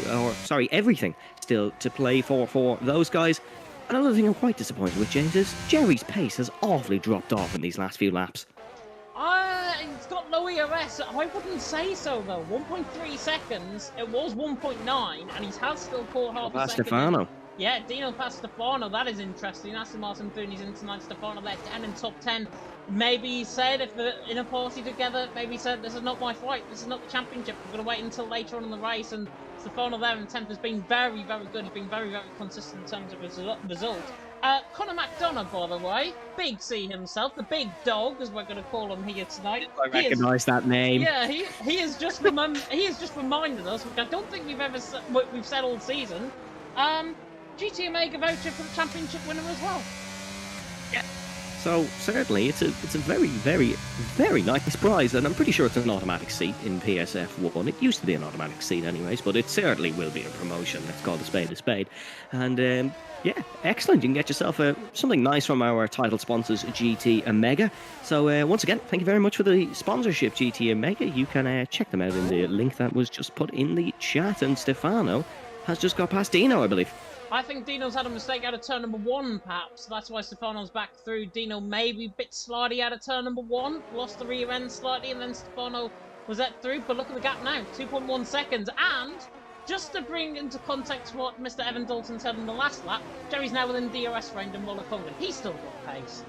play for those guys. Another thing I'm quite disappointed with, James, is Jerry's pace has awfully dropped off in these last few laps. It's got low ERS. I wouldn't say so, though. 1.3 seconds. It was 1.9, and he has still caught half a second. Stefano. Yeah, Dino past Stefano. That is interesting. Aston Martin doing his in tonight. Stefano there down in top 10. Maybe he said, if they're in a party together, maybe he said, this is not my fight. This is not the championship. We're going to wait until later on in the race. And Stefano there in 10th has been very, very good. He's been very, very consistent in terms of his result. Conor McDonough, by the way, Big C himself, the big dog, as we're going to call him here tonight. I recognise that name. Yeah, he has just reminded us, which I don't think we've said all season. GT Omega voucher for the championship winner as well. Yeah. So certainly it's a very, very, very nice prize, and I'm pretty sure it's an automatic seat in PSF1. It used to be an automatic seat anyways, but it certainly will be a promotion. Let's call a spade. And yeah, excellent. You can get yourself something nice from our title sponsors, GT Omega. So once again, thank you very much for the sponsorship, GT Omega. You can check them out in the link that was just put in the chat. And Stefano has just got past Dino, I believe. I think Dino's had a mistake out of turn number 1, perhaps. That's why Stefano's back through. Dino maybe a bit slidey out of turn number 1. Lost the rear end slightly, and then Stefano was that through. But look at the gap now, 2.1 seconds. And just to bring into context what Mr. Evan Dalton said in the last lap, Jerry's now within DRS range and Volakongan. He's still got pace.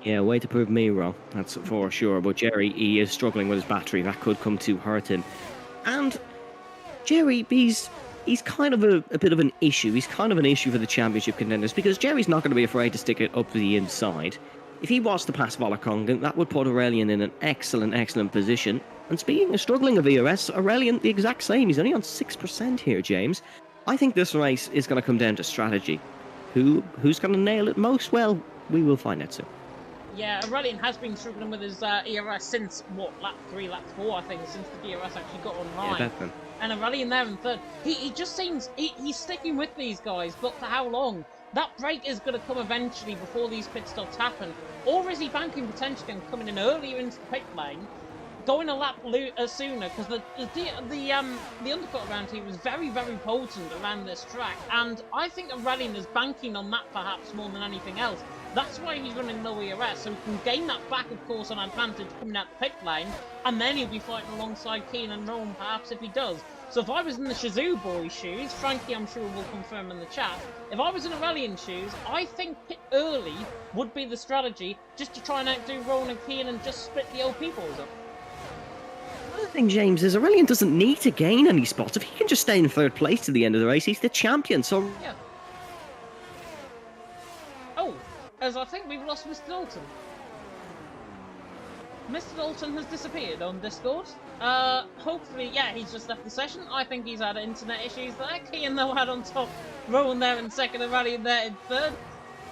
Yeah, way to prove me wrong, that's for sure. But Jerry, he is struggling with his battery. That could come to hurt him. And Jerry, he's kind of a bit of an issue. He's kind of an issue for the championship contenders because Jerry's not going to be afraid to stick it up the inside. If he was to pass Volakongan, that would put Aurelian in an excellent position. And speaking of struggling of ERS, Aurelian, the exact same. He's only on 6% here, James. I think this race is going to come down to strategy. Who's going to nail it most? Well, we will find out soon. Yeah, Aurelian has been struggling with his ERS since, lap 3, lap 4, I think, since the DRS actually got online. Yeah, definitely. And Aurelian there in third. He just seems, he's sticking with these guys, but for how long? That break is going to come eventually before these pit stops happen. Or is he banking potentially and coming in earlier into the pit lane, going a lap sooner, because the undercut around here was very potent around this track, and I think Aurelian is banking on that perhaps more than anything else. That's why he's running low ERS, so he can gain that back, of course, on advantage coming out the pit lane, and then he'll be fighting alongside Keane and Rowan perhaps if he does. So if I was in the Shazoo boys' shoes, Frankie I'm sure will confirm in the chat, if I was in Aurelian's shoes, I think pit early would be the strategy, just to try and outdo Rowan and Keane and just split the OP balls up. Another thing, James, is Aurelian doesn't need to gain any spots. If he can just stay in third place to the end of the race, he's the champion, so... Yeah. Oh, as I think we've lost Mr. Dalton. Mr. Dalton has disappeared on Discord. Hopefully, yeah, he's just left the session. I think he's had internet issues there. Kean, though, had on top. Rowan there in second, Aurelian there in third.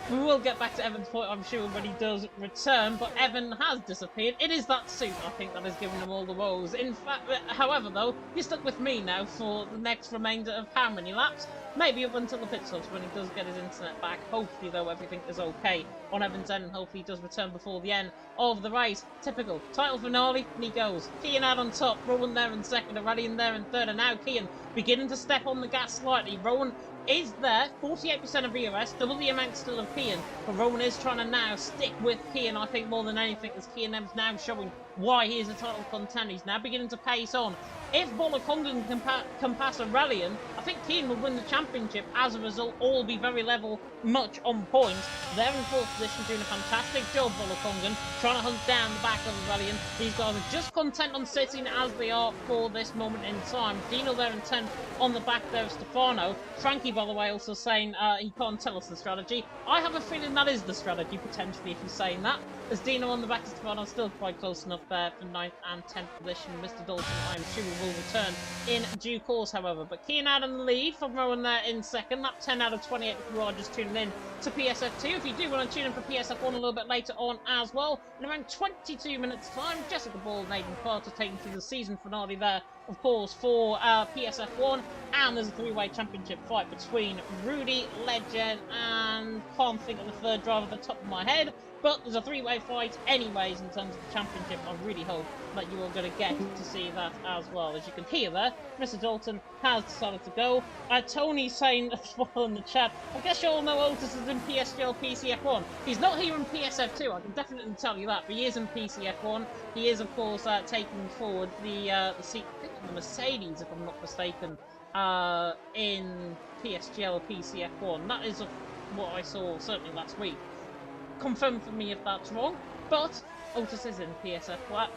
We will get back to Evan's point, I'm sure, when he does return, but Evan has disappeared. It is that suit, I think, that is giving him all the woes. In fact, however, though, he's stuck with me now for the next remainder of how many laps? Maybe up until the pit stops when he does get his internet back. Hopefully, though, everything is okay on Evan's end, and hopefully he does return before the end of the race. Typical. Title finale, and he goes. Kean out on top, Rowan there in second, Aurelian there in third, and now Kean beginning to step on the gas slightly. Rowan is there, 48% of ERS, double the amount still of Kean, but Rowan is trying to now stick with Kean, I think, more than anything, as Kean is now showing why he is a title contender. He's now beginning to pace on. If Volakongan can pass Aurelian, I think Kean will win the championship. As a result, all will be very level, much on point. They're in fourth position, doing a fantastic job, Volakongan, trying to hunt down the back of Aurelian. These guys are just content on sitting as they are for this moment in time. Dino there in 10th on the back there of Stefano. Frankie, by the way, also saying he can't tell us the strategy. I have a feeling that is the strategy, potentially, if he's saying that. As Dino on the back of Stefano, still quite close enough there for 9th and 10th position. Mr. Dalton, I'm sure, will return in due course, however. But Kean out in the lead from Rowan there in second. That 10 out of 28 if you are just tuning in to PSF2. If you do want to tune in for PSF1 a little bit later on as well, in around 22 minutes' time, Jessica Ball and Aidan Carter taking through the season finale there, of course, for PSF1. And there's a three-way championship fight between Rudy, Legend, and can't think of the third driver at the top of my head. But there's a three-way fight anyways in terms of the championship. I really hope that you are going to get to see that as well. As you can hear there, Mr. Dalton has decided to go. Tony's saying as well in the chat, I guess you all know Otis is in PSGL PCF1. He's not here in PSF2, I can definitely tell you that, but he is in PCF1. He is, of course, taking forward the seat, I think, the Mercedes, if I'm not mistaken, in PSGL PCF1. That is what I saw certainly last week. Confirm for me if that's wrong, but Otis is in PCF1, not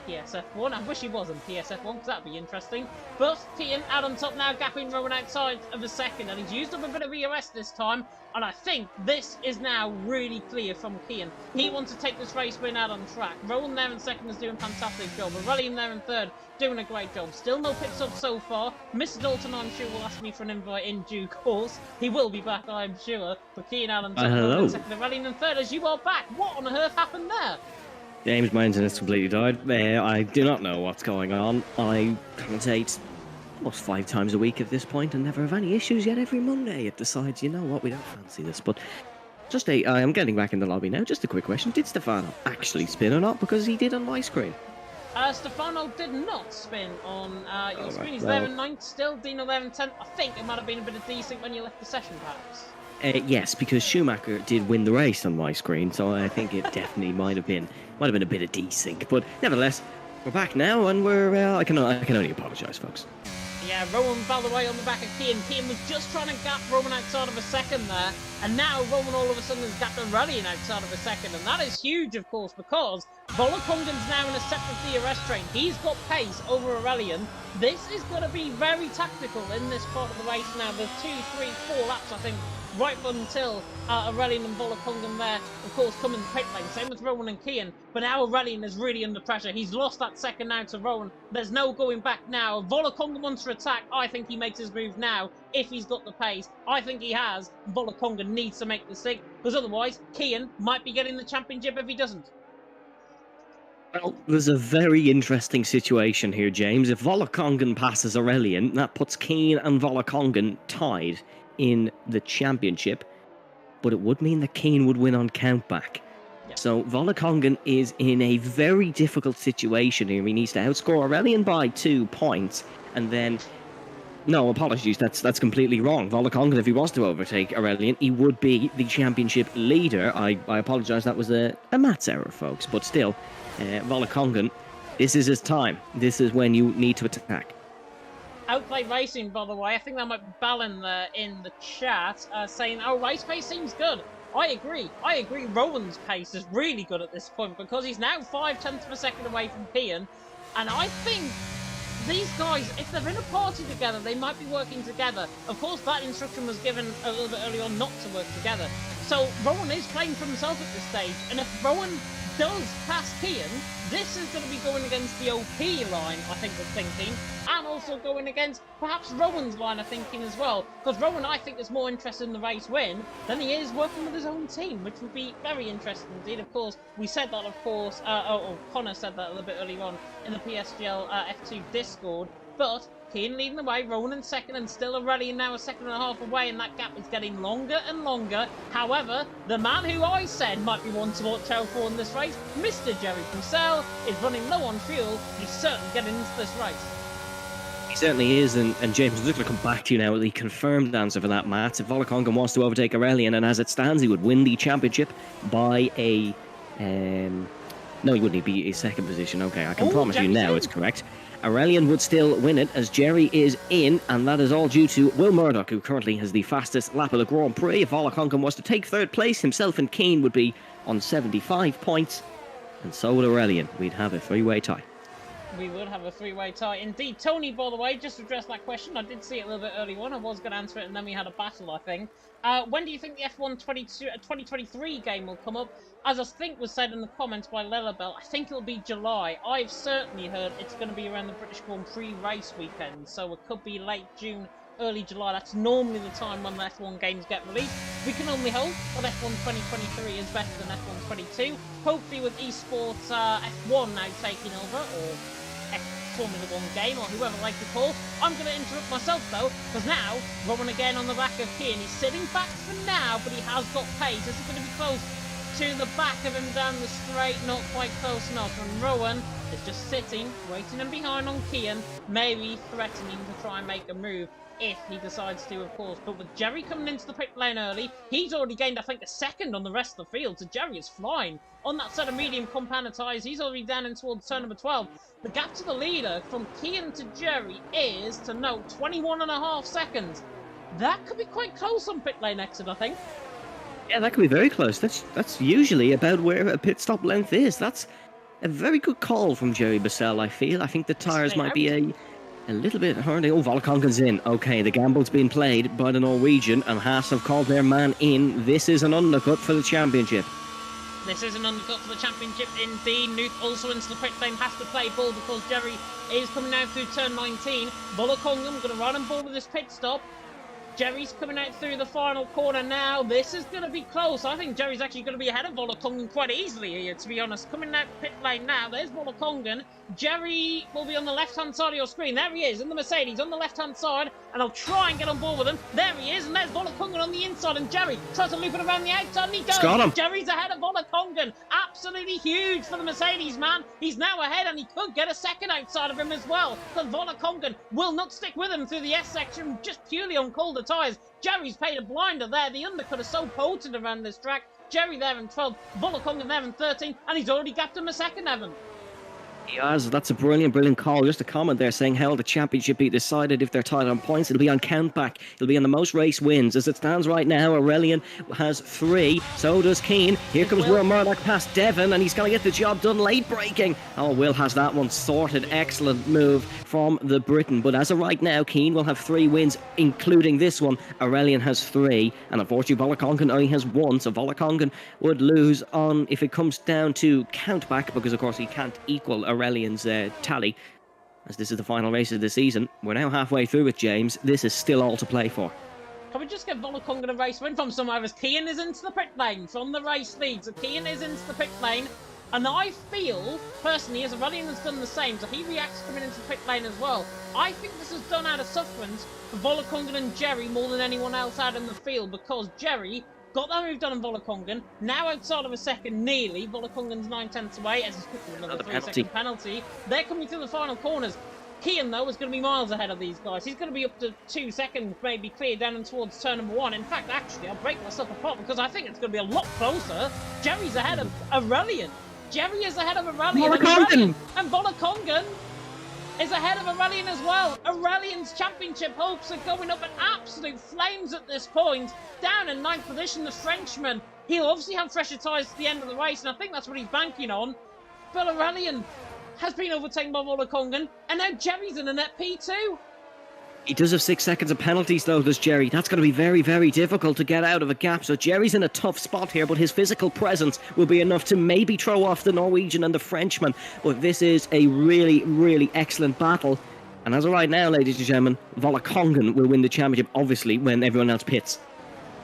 PSF1. I wish he was in PSF1 because that'd be interesting. But Kean out on top now, gapping Rowan outside of the second, and he's used up a bit of EOS this time. And I think this is now really clear from Kean. He wants to take this race win out on track. Rowan there in second is doing a fantastic job. Aurelian there in third, doing a great job. Still no pit stops so far. Mr. Dalton, I'm sure, will ask me for an invite in due course. He will be back, I'm sure. But Kean out on top, hello. second, Aurelian in third, as you are back. What on earth happened there? James, my internet's completely died. I do not know what's going on. I commentate almost 5 times a week at this point and never have any issues, yet every Monday it decides, you know what, we don't fancy this. But just I'm getting back in the lobby now. Just a quick question. Did Stefano actually spin or not? Because he did on my screen. Stefano did not spin on your screen. He's well, there in 9th still. Dino there in 10th. I think it might have been a bit of desync when you left the session, perhaps. Yes, because Schumacher did win the race on my screen, so I think it definitely might have been a bit of desync. But nevertheless, we're back now, and we're I can only apologise, folks. Yeah, Rowan fell away on the back of Kian. Kian was just trying to gap Rowan outside of a second there. And now Rowan all of a sudden has gapped Aurelian outside of a second. And that is huge, of course, because Volakongan's now in a separate DRS train. He's got pace over Aurelian. This is going to be very tactical in this part of the race now. There's 2, 3, 4 laps, I think, right until Aurelian and Volakongan there, of course, come in the pit lane. Same with Rowan and Kian. But now Aurelian is really under pressure. He's lost that second now to Rowan. There's no going back now. Volakongan wants to attack. I think he makes his move now if he's got the pace. I think he has. Volakongan needs to make the stick, because otherwise Kian might be getting the championship if he doesn't. Well, there's a very interesting situation here, James. If Volakongan passes Aurelian, that puts Keen and Volakongan tied in the championship, but it would mean that Keen would win on countback. Yeah. So Volakongan is in a very difficult situation here. He needs to outscore Aurelian by 2 points, and then... No, apologies, that's completely wrong. Volakongan, if he was to overtake Aurelian, he would be the championship leader. I apologise, that was a maths error, folks, but still, Volakongan, this is his time. This is when you need to attack. Outplay Racing, by the way, I think that might be Balin in the chat, saying, oh, race pace seems good. I agree. Rowan's pace is really good at this point, because he's now 0.5 of a second away from Kian, and I think these guys, if they're in a party together, they might be working together. Of course, that instruction was given a little bit early on not to work together. So Rowan is playing for himself at this stage, and if Rowan does pass Kian, this is going to be going against the OP line, I think we're thinking, and also going against perhaps Rowan's line of thinking as well, because Rowan, I think, is more interested in the race win than he is working with his own team, which would be very interesting indeed. Of course, we said that, of course, Connor said that a little bit earlier on in the PSGL F2 Discord, but Kian leading the way, Rowan in second, and still Aurelian now a second and a half away, and that gap is getting longer and longer. However, the man who I said might be one to watch out for in this race, Mr. Jerry Purcell, is running low on fuel, and he's certainly getting into this race. He certainly is, and James, I'm just going to come back to you now with the confirmed answer for that, Matt. If Volakongan wants to overtake Aurelian, and as it stands, he would win the championship by a... No, he wouldn't. He'd be a second position. Okay, I can promise you now it's correct. Aurelian would still win it as Jerry is in, and that is all due to Will Murdoch, who currently has the fastest lap of the Grand Prix. If Volakongan was to take third place, himself and Keane would be on 75 points, and so would Aurelian. We'd have a three-way tie. We would have a three-way tie. Indeed, Tony, by the way, just to address that question, I did see it a little bit early on. I was going to answer it, and then we had a battle, I think. When do you think the F1 2023 game will come up? As I think was said in the comments by Lelabel, I think it'll be July. I've certainly heard it's going to be around the British Grand Prix race weekend, so it could be late June, early July. That's normally the time when the F1 games get released. We can only hope that F1 2023 is better than F1 22. Hopefully with esports F1 now taking over, or Formula 1 game, or whoever like to call. I'm going to interrupt myself though, because now Rowan again on the back of Kian. He's sitting back for now, but he has got pace. This is going to be close to the back of him down the straight, not quite close enough. And Rowan is just sitting, waiting and behind on Kian, maybe threatening to try and make a move if he decides to, of course. But with Jerry coming into the pit lane early, he's already gained, I think, a second on the rest of the field. So Jerry is flying on that set of medium compound tyres. He's already down in towards turn number 12. The gap to the leader from Kian to Jerry is, to note, 21.5 seconds. That could be quite close on pit lane exit, I think. Yeah, that could be very close. That's usually about where a pit stop length is. That's a very good call from Jerry Bassell, I feel. I think the tyres might be a little bit hard. Oh, Volakongan's in. Okay, the gamble's been played by the Norwegian, and Haas have called their man in. This is an undercut for the championship. This is an undercut for the championship indeed. Nuke also into the pit lane, has to play ball because Jerry is coming out through turn 19. Volakongan going to run and ball with this pit stop. Jerry's coming out through the final corner now. This is going to be close. I think Jerry's actually going to be ahead of Volakongan quite easily here, to be honest. Coming out pit lane now. There's Volakongan. Jerry will be on the left-hand side of your screen. There he is in the Mercedes on the left-hand side. And I'll try and get on board with him. There he is. And there's Volakongan on the inside. And Jerry tries to loop it around the outside. And he does. Got him. Jerry's ahead of Volakongan. Absolutely huge for the Mercedes, man. He's now ahead and he could get a second outside of him as well. But Volakongan will not stick with him through the S section just purely on colder tyres. Jerry's paid a blinder there. The undercut is so potent around this track. Jerry there in 12th, Volakongan there in 13th, and he's already gapped him a second, Evan. Yes, that's a brilliant call. Just a comment there saying how will the championship be decided if they're tied on points? It'll be on countback. It'll be on the most race wins. As it stands right now, Aurelian has 3. So does Keane. Here comes Will Murdoch past Devon, and he's going to get the job done late braking. Oh, Will has that one sorted. Excellent move from the Briton. But as of right now, Keane will have 3 wins, including this one. Aurelian has 3. And unfortunately, Volakongan only has 1. So Volakongan would lose on if it comes down to countback, because of course he can't equal Aurelian's tally, as this is the final race of the season. We're now halfway through it, James. This is still all to play for. Can we just get Volakongan a race win from somewhere, as Keane is into the pit lane from the race lead? So Keane is into the pit lane, and I feel, personally, as Aurelian has done the same, so he reacts coming into the pit lane as well. I think this is done out of sufferance for Volakongan and Jerry more than anyone else out in the field, because Jerry got that move done on Volakongan, now outside of a second nearly. Volakongan's 9/10 away as he's picking another 3-second penalty. They're coming through the final corners. Keane, though, is going to be miles ahead of these guys. He's going to be up to 2 seconds, maybe clear down and towards turn number 1. In fact, actually, I'll break myself apart because I think it's going to be a lot closer. Jerry's ahead of Aurelian. Jerry is ahead of Aurelian. And Volakongan is ahead of Aurelian as well. Aurelian's championship hopes are going up in absolute flames at this point. Down in 9th position, the Frenchman. He'll obviously have fresher tyres to the end of the race, and I think that's what he's banking on. But Aurelian has been overtaken by Volakongan, and now Jerry's in a net P2. He does have 6 seconds of penalties, though, does Jerry. That's going to be very difficult to get out of a gap. So Jerry's in a tough spot here, but his physical presence will be enough to maybe throw off the Norwegian and the Frenchman. But this is a really excellent battle. And as of right now, ladies and gentlemen, Volakongan will win the championship, obviously, when everyone else pits.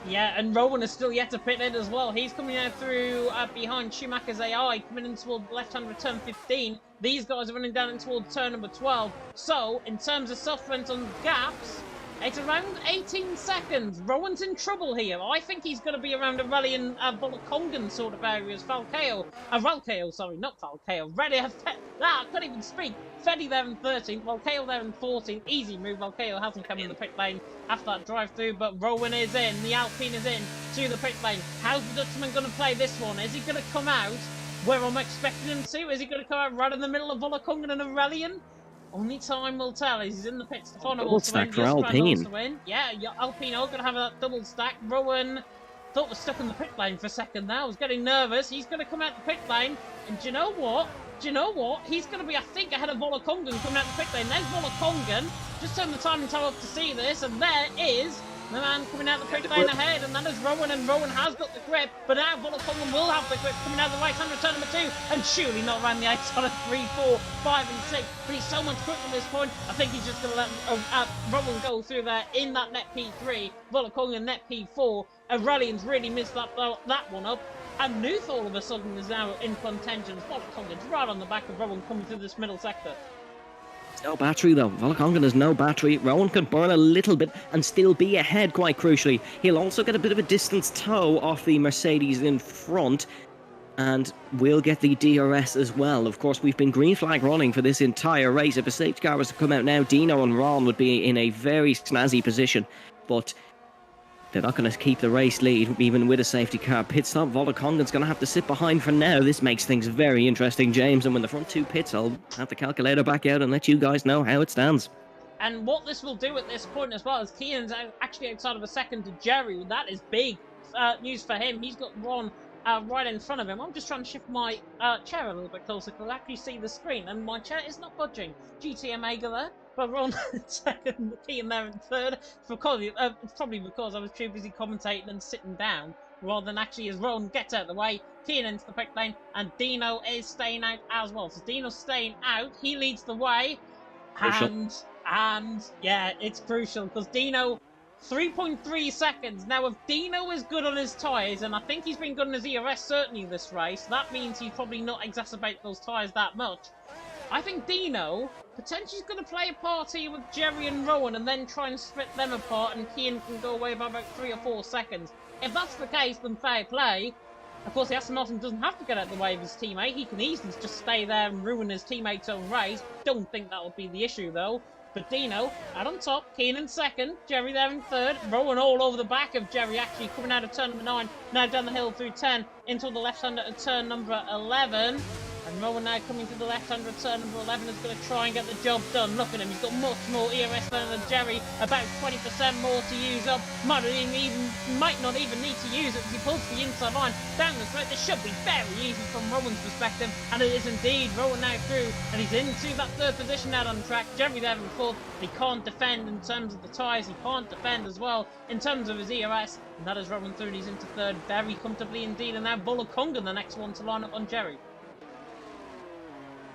Yeah, and Rowan is still yet to pit in as well. He's coming out through behind Schumacher's AI, coming in toward left-hand return 15. These guys are running down in towards turn number 12. So, in terms of sufferance on gaps, it's around 18 seconds. Rowan's in trouble here. I think he's going to be around Aurelian Volakongan sort of areas. Valkeo, sorry, not Valkeo. I can't even speak. Feddy there in 13th, Valkeo there in 14th. Easy move. Valkeo hasn't come in the pit lane after that drive-through, but Rowan is in. The Alpine is in to the pit lane. How's the Dutchman going to play this one? Is he going to come out where I'm expecting him to? Is he going to come out right in the middle of Volakongan and Aurelian? Only time will tell. He's in the pits. Double stack for Alpine. Yeah, Alpine are going to have that double stack. Rowan thought was stuck in the pit lane for a second there. I was getting nervous. He's going to come out the pit lane. And do you know what? He's going to be, I think, ahead of Volakongan coming out the pit lane. There's Volakongan. Just turn the timing tower up to see this. And there is the man coming out the pit lane ahead, and that is Rowan, and Rowan has got the grip, but now Volakongan will have the grip coming out the right-hand return number 2, and surely not around the outside of 3, 4, 5 and 6, but he's so much quicker at this point. I think he's just going to let Rowan go through there in that net P3, Volakongan net P4. Aurelian's really missed that one up, and Nuth all of a sudden is now in contention. Volakongan's right on the back of Rowan coming through this middle sector. No battery though. Volakongan has no battery. Rowan can burn a little bit and still be ahead, quite crucially. He'll also get a bit of a distance tow off the Mercedes in front, and will get the DRS as well. Of course, we've been green flag running for this entire race. If a safety car was to come out now, Dino and Ron would be in a very snazzy position, but they're not going to keep the race lead, even with a safety car pit stop. Volakongan's going to have to sit behind for now. This makes things very interesting, James. And when the front 2 pits, I'll have the calculator back out and let you guys know how it stands. And what this will do at this point as well is Keane's actually outside of a second to Jerry. That is big news for him. He's got Ron right in front of him. I'm just trying to shift my chair a little bit closer to actually see the screen, and my chair is not budging. GT Omega there, but Ron in second, Keane there in third. It's probably because I was too busy commentating and sitting down, rather than actually as Ron gets out of the way. Keane into the pit lane, and Dino is staying out as well. So Dino's staying out. He leads the way, and yeah, it's crucial because Dino. 3.3 seconds. Now, if Dino is good on his tyres, and I think he's been good on his ERS certainly this race, that means he's probably not exacerbate those tyres that much. I think Dino potentially is going to play a part here with Jerry and Rowan and then try and split them apart, and Keane can go away by about 3 or 4 seconds. If that's the case, then fair play. Of course, the Aston Martin doesn't have to get out of the way of his teammate. He can easily just stay there and ruin his teammate's own race. Don't think that will be the issue, though. But Dino out on top, Keane in second, Jerry there in third, Rowan all over the back of Jerry actually coming out of turn number 9, now down the hill through 10 into the left-hander at turn number 11. And Rowan now coming to the left-hand return. Number 11 is going to try and get the job done. Look at him, he's got much more ERS than Jerry, about 20% more to use up. Might not even need to use it as he pulls the inside line down the straight. This should be very easy from Rowan's perspective, and it is indeed. Rowan now through, and he's into that third position out on track. Jerry there in fourth. He can't defend in terms of the tyres, he can't defend as well in terms of his ERS, and that is Rowan through, and he's into third very comfortably indeed. And now Volokonga, the next one to line up on Jerry.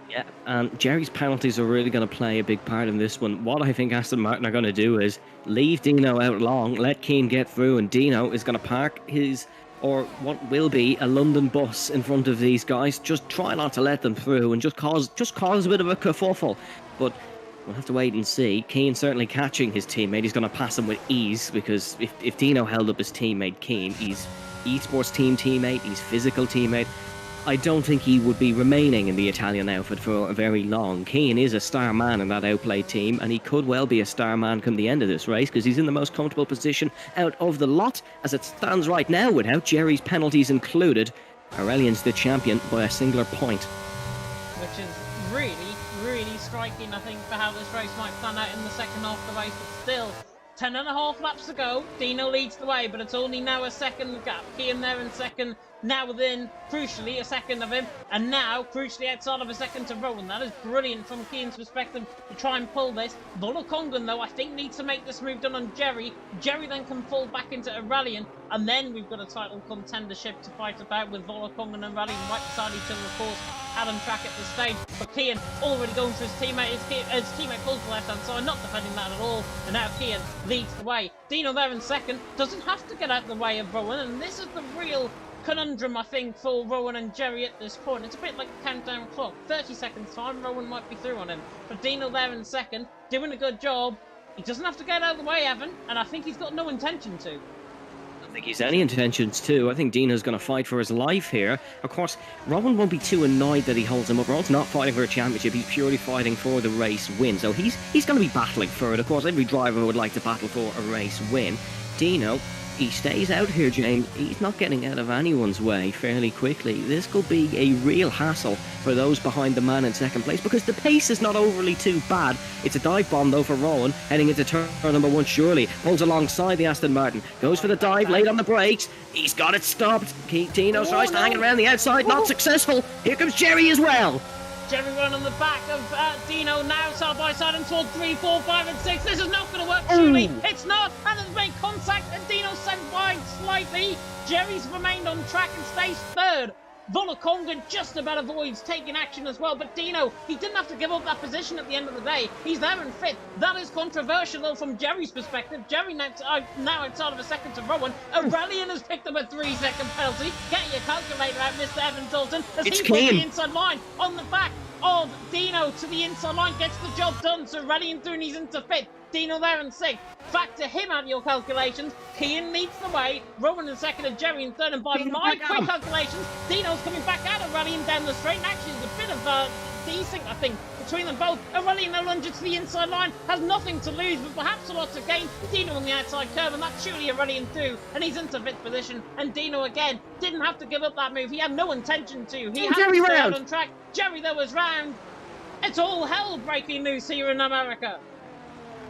Yeah, and Jerry's penalties are really going to play a big part in this one. What I think Aston Martin are going to do is leave Dino out long, let Keane get through, and Dino is going to park his, or what will be, a London bus in front of these guys. Just try not to let them through and just cause a bit of a kerfuffle. But we'll have to wait and see. Keane certainly catching his teammate. He's going to pass him with ease, because if Dino held up his teammate Keane, he's esports teammate, he's physical teammate. I don't think he would be remaining in the Italian outfit for very long. Keane is a star man in that outplay team, and he could well be a star man come the end of this race, because he's in the most comfortable position out of the lot as it stands right now, without Jerry's penalties included. Aurelian's the champion by a singular point. Which is really striking, I think, for how this race might plan out in the second half of the race, but still 10.5 laps to go. Dino leads the way, but it's only now a second gap. Keane there in second, now within, crucially, a second of him, and now, crucially, outside of a second to Rowan. That is brilliant from Keane's perspective to try and pull this. Volokonga, though, I think needs to make this move done on Jerry. Jerry then can fall back into Aurelian, and then we've got a title contendership to fight about with Volokonga and Aurelian right beside each other, of course, out on track at this stage. But Keane already going for his teammate. His teammate pulls the left-hand side, not defending that at all, and now Keane leads the way. Dino there in second, doesn't have to get out of the way of Rowan, and this is the real conundrum, I think, for Rowan and Jerry at this point. It's a bit like a countdown clock. 30 seconds time, Rowan might be through on him. But Dino there in second, doing a good job. He doesn't have to get out of the way, Evan, and I think he's got no intention to. I don't think he's any intentions to. I think Dino's going to fight for his life here. Of course, Rowan won't be too annoyed that he holds him up. Rowan's not fighting for a championship. He's purely fighting for the race win. So he's going to be battling for it. Of course, every driver would like to battle for a race win. Dino, he stays out here, James. He's not getting out of anyone's way fairly quickly. This could be a real hassle for those behind the man in second place, because the pace is not overly too bad. It's a dive bomb, though, for Rowan, heading into turn number one, surely. Pulls alongside the Aston Martin. Goes for the dive, late on the brakes. He's got it stopped. Dino tries to hang it around the outside, not successful. Here comes Jerry as well. Jerry run on the back of Dino now, side by side, and toward 3, 4, 5, and 6. This is not going to work, truly. It's not, and it's made contact, and Dino's sent wide slightly. Jerry's remained on track and stays third. Volokonga just about avoids taking action as well, but Dino, he didn't have to give up that position at the end of the day. He's there in fifth. That is controversial, though, from Jerry's perspective. Jerry now outside of a second to Rowan. Aurelian has picked up a 3-second penalty. Get your calculator out, Mr. Evan Dalton, as he puts the inside line on the back of Dino to the inside line, gets the job done. So Aurelian through, and he's into fifth. Dino there in sixth. Factor him out of your calculations. Keane leads the way. Rowan in second and Jerry in third. And by my quick calculations, Dino's coming back out of Aurelian down the straight. And actually, there's a bit of desync, I think, between them both. Aurelian no longer to the inside line. Has nothing to lose, but perhaps a lot to gain. Dino on the outside curve, and that's surely Aurelian through. And he's into fifth position. And Dino again didn't have to give up that move. He had no intention to. He had to stay out on track. Jerry, though, was round. It's all hell breaking loose here in America.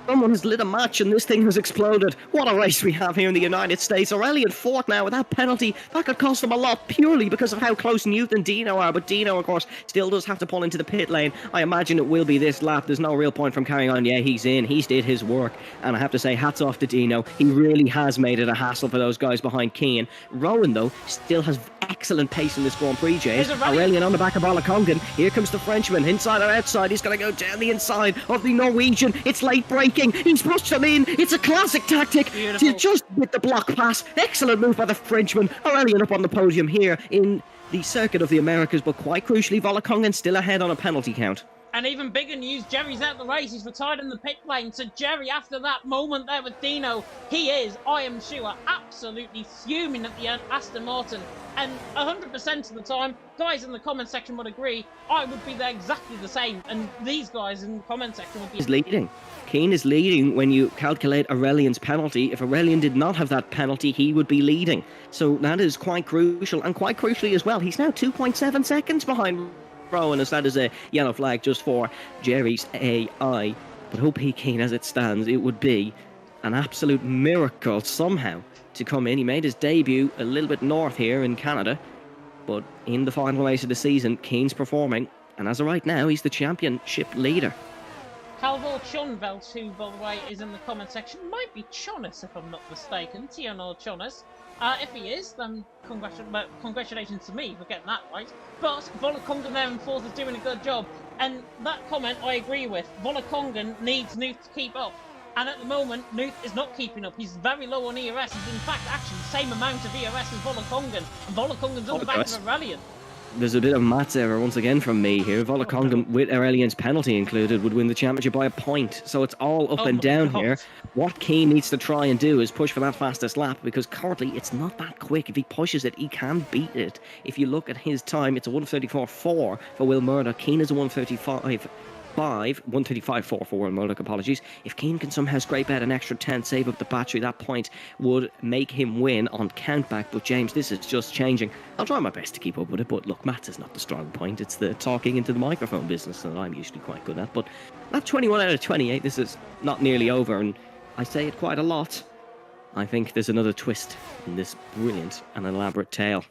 Someone has lit a match and this thing has exploded. What a race we have here in the United States. Aurelian fourth now with that penalty. That could cost him a lot purely because of how close Newt and Dino are. But Dino, of course, still does have to pull into the pit lane. I imagine it will be this lap. There's no real point from carrying on. Yeah, he's in. He's did his work. And I have to say, hats off to Dino. He really has made it a hassle for those guys behind Keane. Rowan, though, still has excellent pace in this Grand Prix, James. Aurelian on the back of Volokonga. Here comes the Frenchman. Inside or outside. He's going to go down the inside of the Norwegian. It's late braking. He's pushed him in. It's a classic tactic to just with the block pass. Excellent move by the Frenchman. Aurelian up on the podium here in the Circuit of the Americas, but quite crucially, Volokonga still ahead on a penalty count. And even bigger news, Jerry's out the race. He's retired in the pit lane. So Jerry, after that moment there with Dino, he is, I am sure, absolutely fuming at the Aston Martin. And 100% of the time, guys in the comment section would agree, I would be there exactly the same. And these guys in the comment section would be... He's leading. Keane is leading when you calculate Aurelian's penalty. If Aurelian did not have that penalty, he would be leading. So that is quite crucial. And quite crucially as well, he's now 2.7 seconds behind Rowan, as that is a yellow flag just for Jerry's AI. But OP Keane, as it stands, it would be an absolute miracle somehow to come in. He made his debut a little bit north here in Canada, but in the final race of the season, Keane's performing, and as of right now, he's the championship leader. Calvo Chonvelt, who, by the way, is in the comment section, might be Chonis, if I'm not mistaken. Tionor Chonis. If he is, then congratulations to me for getting that right. But Volakongan there in fourth is doing a good job. And that comment I agree with. Volakongan needs Nuth to keep up. And at the moment, Nuth is not keeping up. He's very low on ERS. He's in fact actually the same amount of ERS as Volakongan. And Volakongan's on the back of Aurelian. There's a bit of maths error once again from me here. Volakongan, with Aurelian's penalty included, would win the championship by a point. So it's all up and down here. What Keane needs to try and do is push for that fastest lap, because currently it's not that quick. If he pushes it, he can beat it. If you look at his time, it's a 1:34.4 for Will Murdoch. Keane is a 1:35.4 for Will Murdoch, apologies. If Keane can somehow scrape out an extra 10, save up the battery, that point would make him win on countback. But James, this is just changing. I'll try my best to keep up with it, but look, maths is not the strong point. It's the talking into the microphone business that I'm usually quite good at. But lap 21 out of 28, this is not nearly over, and I say it quite a lot. I think there's another twist in this brilliant and elaborate tale.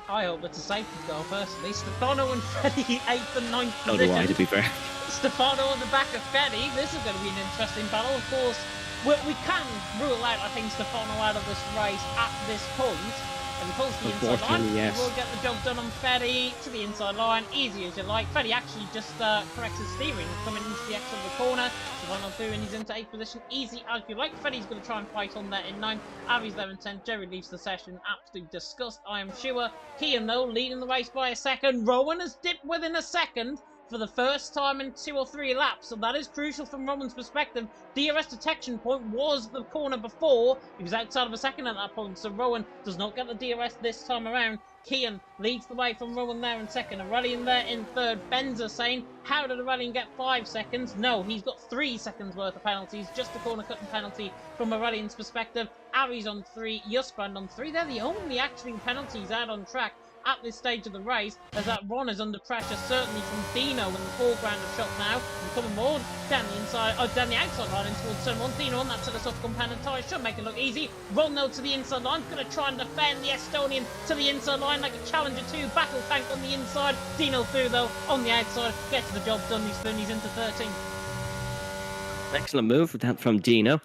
I hope it's a safety goal, personally. Stefano and Freddy, 8th and 9th So position. do I, to be fair. Stefano on the back of Freddy. This is going to be an interesting battle. Of course, we can rule out, I think, Stefano out of this race at this point. And he pulls the inside line. Yes. We'll get the job done on Freddy to the inside line. Easy as you like. Freddy actually just corrects his steering, coming into the exit of the corner. Stefano through and he's into 8th position. Easy as you like. Freddy's going to try and fight on there in 9th. Avi's there in 10th. Jerry leaves the session. Absolute disgust, I am sure. Kian, though, leading the race by a second. Rowan has dipped within a second for the first time in 2 or 3 laps, so that is crucial from Rowan's perspective. DRS detection point was the corner before. He was outside of a second at that point, so Rowan does not get the DRS this time around. Kian leads the way from Rowan there in second. Aurelian there in third. Benza saying, how did Aurelian get 5 seconds? No, he's got 3 seconds worth of penalties. Just a corner cutting penalty from Aurelian's perspective. Ari's on 3. Yusbrand on 3. They're the only actually penalties out on track at this stage of the race, as that Ron is under pressure, certainly from Dino in the foreground of shot now, and coming more down the inside, down the outside line into towards turn 1. Dino on that to the soft compound tyre, should make it look easy. Ron though to the inside line, going to try and defend the Estonian to the inside line like a Challenger 2, battle tank on the inside. Dino through though, on the outside, gets the job done, he's into 13. Excellent move from Dino.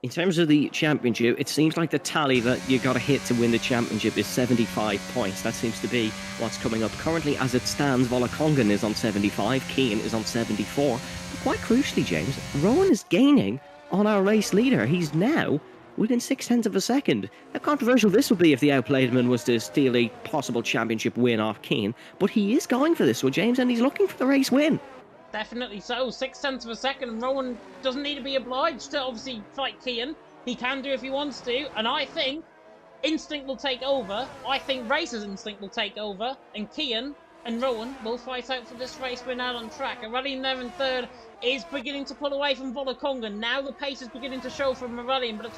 In terms of the championship, it seems like the tally that you got to hit to win the championship is 75 points. That seems to be what's coming up. Currently, as it stands, Volakongan is on 75, Keane is on 74. But quite crucially, James, Rowan is gaining on our race leader. He's now within 0.6 of a second. How controversial this would be if the outplayed man was to steal a possible championship win off Keane. But he is going for this one, James, and he's looking for the race win. Definitely so. 0.6 of a second, and Rowan doesn't need to be obliged to obviously fight Kian. He can do if he wants to, and I think instinct will take over. I think Racer's instinct will take over, and Kian and Rowan will fight out for this race win out on track. Aurelian there in third is beginning to pull away from Volakongan. Now the pace is beginning to show from Aurelian, but it's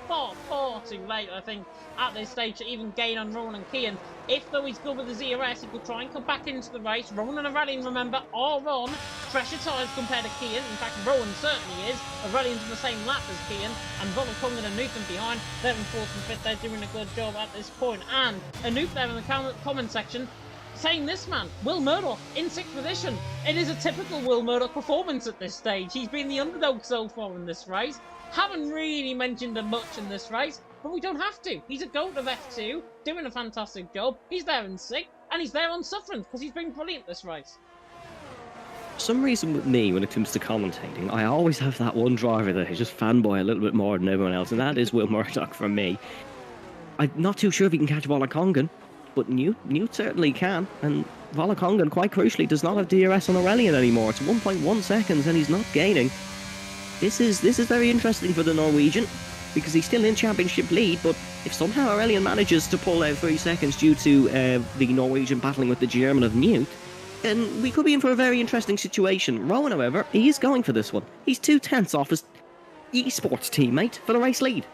far too late, I think, at this stage to even gain on Rowan and Kian. If, though, he's good with his ERS, he could try and come back into the race. Rowan and Aurelian, remember, are on fresher tyres compared to Kian. In fact, Rowan certainly is. Aurelian's in the same lap as Kian, and Volakongan and Newton behind. They're in fourth and fifth. They're doing a good job at this point. And Anoop there in the comment section saying this man, Will Murdoch, in 6th position. It is a typical Will Murdoch performance at this stage. He's been the underdog so far in this race. Haven't really mentioned him much in this race, but we don't have to. He's a GOAT of F2, doing a fantastic job. He's there in 6th, and he's there on sufferance, because he's been brilliant this race. For some reason with me, when it comes to commentating, I always have that one driver that I just fanboy a little bit more than everyone else, and that is Will Murdoch for me. I'm not too sure if he can catch Volakongan, but Newt certainly can, and Volakongan, quite crucially, does not have DRS on Aurelian anymore. It's 1.1 seconds, and he's not gaining. This is very interesting for the Norwegian, because he's still in championship lead, but if somehow Aurelian manages to pull out 3 seconds due to the Norwegian battling with the German of Newt, then we could be in for a very interesting situation. Rowan, however, he is going for this one. He's 2/10 off his esports teammate for the race lead.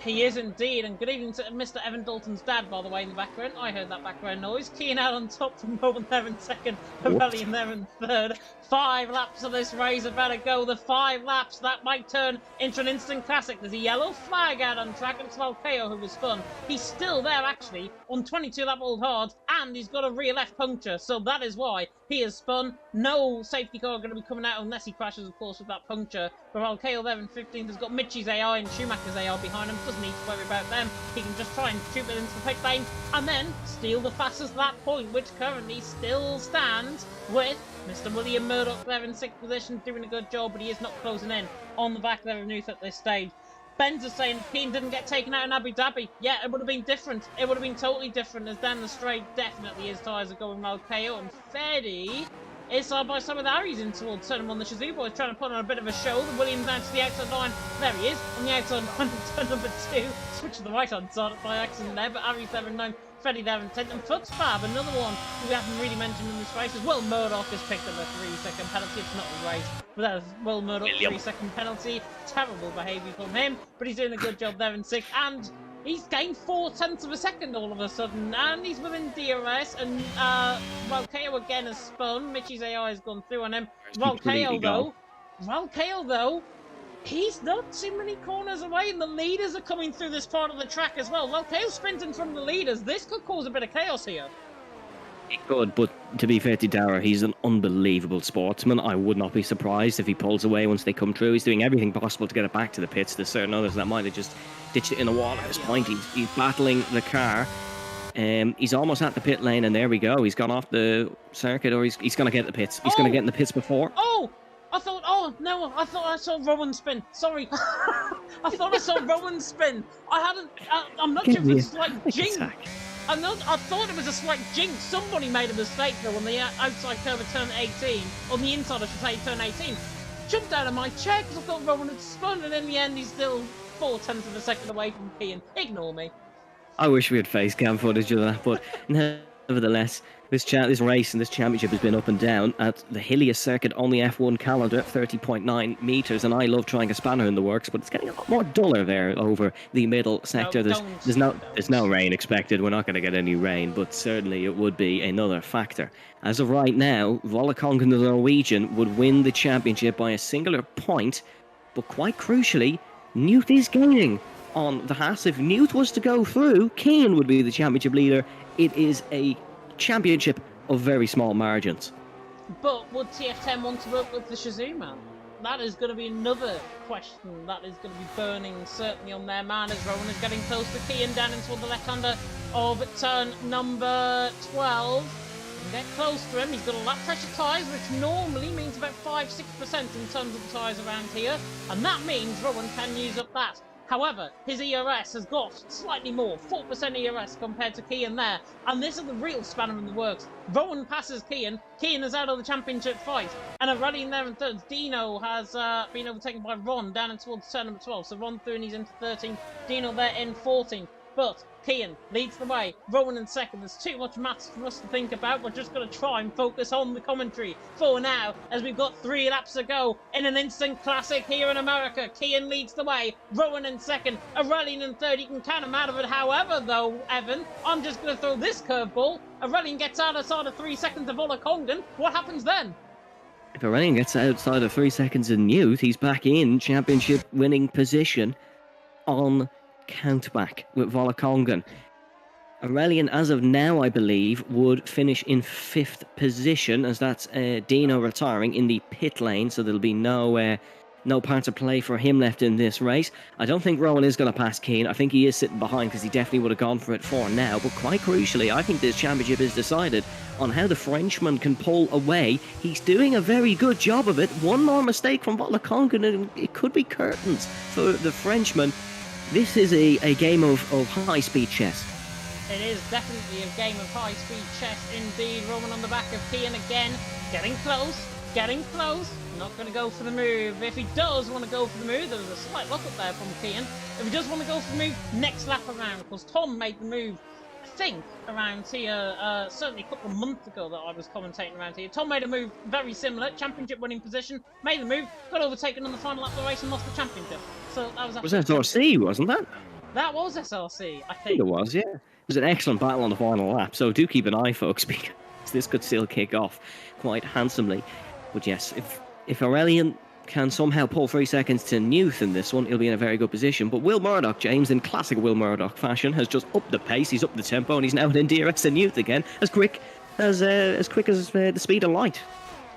He is indeed, and good evening to Mr. Evan Dalton's dad, by the way, in the background. I heard that background noise. Keane out on top from Rowan there in second, Aurelian there in third. 5 laps of this race, about to go. The 5 laps, that might turn into an instant classic. There's a yellow flag out on track, and it's Valkeo who was spun. He's still there, actually, on 22 lap old hard, and he's got a rear left puncture, so that is why he is spun. No safety car going to be coming out unless he crashes, of course, with that puncture. But Valkeo there in 15th has got Mitchie's AI and Schumacher's AI behind him. Doesn't need to worry about them. He can just try and shoot it into the pit lane and then steal the fastest lap point, which currently still stands with Mr. William Murdoch there in 6th position, doing a good job, but he is not closing in on the back there of Newth at this stage. Ben's is saying Keane didn't get taken out in Abu Dhabi. Yeah, it would have been different. It would have been totally different, as down the straight, definitely his tyres are going Valkeo, and Feddy is side by side with Harry's in towards turn on the Shazoo boys, trying to put on a bit of a show. The Williams down to the outside line. There he is, on the outside line in turn number 2. Switch to the right hand side by accident there, but Harry's there in 9th, Freddie there in 10th, and Footsfab, another one who we haven't really mentioned in this race as well. Murdoch has picked up a 3-second penalty. It's not a race, but that is Will Murdoch, 3-second penalty. Terrible behaviour from him, but he's doing a good job there in 6th, and he's gained 4/10 of a second all of a sudden, and he's within DRS, and Valkeo again has spun. Mitchie's AI has gone through on him. Valkeo though, he's not too many corners away, and the leaders are coming through this part of the track as well. Valkeo's sprinting from the leaders. This could cause a bit of chaos here. It could, but to be fair to Dara, he's an unbelievable sportsman. I would not be surprised if he pulls away once they come through. He's doing everything possible to get it back to the pits. There's certain others that might have just ditched it in a wall at this point. He's battling the car. He's almost at the pit lane, and there we go. He's gone off the circuit, or he's going to get the pits. He's going to get in the pits before. I thought I saw Rowan spin. Sorry. I thought I saw Rowan spin. I'm not sure if it's like jinx. I thought it was a slight jinx. Somebody made a mistake though on the outside curve of turn 18, on the inside I should say, turn 18. Jumped out of my chair because I thought Rowan had spun, and in the end he's still 4/10 of a second away from Keane. Ignore me. I wish we had face cam footage of that, but nevertheless, this race and this championship has been up and down at the hilliest circuit on the F1 calendar, 30.9 metres, and I love trying a spanner in the works, but it's getting a lot more duller there over the middle sector. There's no rain expected. We're not going to get any rain, but certainly it would be another factor. As of right now, Volakongen, the Norwegian, would win the championship by a singular point, but quite crucially, Newth is gaining on the Haas. If Newth was to go through, Keane would be the championship leader. It is a championship of very small margins. But would TF10 want to work with the Shazoo man? That is going to be another question that is going to be burning certainly on their mind, as Rowan is getting close to Keane down into the left-hander of turn number 12. Get close to him. He's got a lap pressure tyres, which normally means about 5-6% in terms of the tyres around here, and that means Rowan can use up that. However, his ERS has got slightly more, 4% ERS compared to Keane there, and this is the real spanner in the works. Rowan passes Keane is out of the championship fight, and a rally in there in third. Dino has been overtaken by Ron down and towards turn number 12, so Ron through and he's into 13th, Dino there in 14th, but Keane leads the way, Rowan in second. There's too much maths for us to think about. We're just going to try and focus on the commentary for now, as we've got 3 laps to go in an instant classic here in America. Keane leads the way, Rowan in second, Aurelian in third. You can count him out of it. However, though, Evan, I'm just going to throw this curveball. Aurelian gets outside of 3 seconds of Volakongen. What happens then? If Aurelian gets outside of 3 seconds in Newth, he's back in championship winning position on countback with Volakongen. Aurelian, as of now, I believe, would finish in 5th position, as that's Dino retiring in the pit lane, so there'll be no part to play for him left in this race. I don't think Rowan is going to pass Keane. I think he is sitting behind, because he definitely would have gone for it for now. But quite crucially, I think this championship is decided on how the Frenchman can pull away. He's doing a very good job of it. One more mistake from Volakongen, and it could be curtains for the Frenchman. This is a game of high-speed chess. It is definitely a game of high-speed chess indeed. Rowan on the back of Keane again, getting close. Not going to go for the move. If he does want to go for the move, there was a slight lock up there from Keane. If he does want to go for the move, next lap around, because Tom made the move, I think, around here, certainly a couple of months ago that I was commentating around here. Tom made a move very similar, championship winning position, made the move, got overtaken on the final lap of the race and lost the championship. So that was that RC, wasn't that? That was SRC, I I think think. it was, yeah. It was an excellent battle on the final lap, so do keep an eye, folks, because this could still kick off quite handsomely. But yes, if Aurelian can somehow pull 3 seconds to Newth in this one, he'll be in a very good position. But Will Murdoch, James, in classic Will Murdoch fashion, has just upped the pace, he's upped the tempo, and he's now in DRS to Newth again, as quick as the speed of light.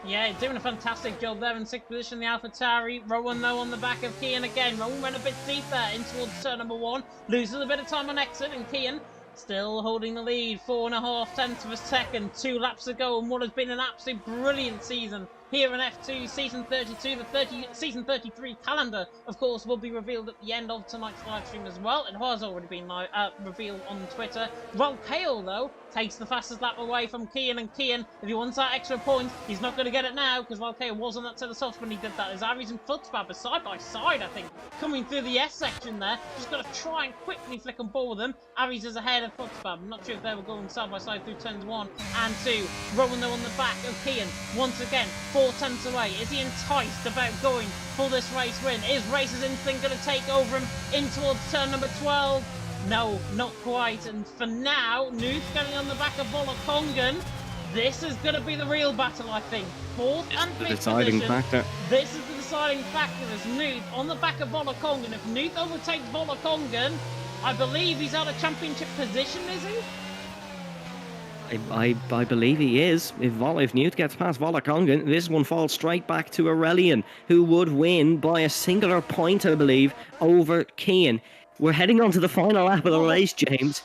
Yeah, doing a fantastic job there in 6th position, the AlphaTauri. Rowan, though, on the back of Kian again. Rowan went a bit deep there in towards turn number 1. Loses a bit of time on exit, and Kian still holding the lead. 4.5 tenths of a second. 2 laps to go, and what has been an absolute brilliant season here in F2 Season 32. The Season 33 calendar, of course, will be revealed at the end of tonight's live stream as well. It has already been revealed on Twitter. Kale, though, takes the fastest lap away from Kian, and Kian, if he wants that extra point, he's not going to get it now, because Kale was on that set of softs when he did that. As Aries and Footsbab side by side, I think, coming through the S section there. Just got to try and quickly flick on ball with them. Aries is ahead of Footsbab. I'm not sure if they were going side by side through turns 1 and 2. Rowan, though, on the back of Kian, once again, 4 tenths away. Is he enticed about going for this race win? Is Race's Instinct going to take over him in towards turn number 12? No, not quite. And for now, Newth getting on the back of Volakongan. This is going to be the real battle, I think. 4th and 5th deciding factor. This is the deciding factor as Newth on the back of Volakongan. If Newth overtakes Volakongan, I believe he's out of championship position, is he? I believe he is. If Newt gets past Volakongan, this one falls straight back to Aurelian, who would win by a singular point, I believe, over Kian. We're heading on to the final lap of the race, James.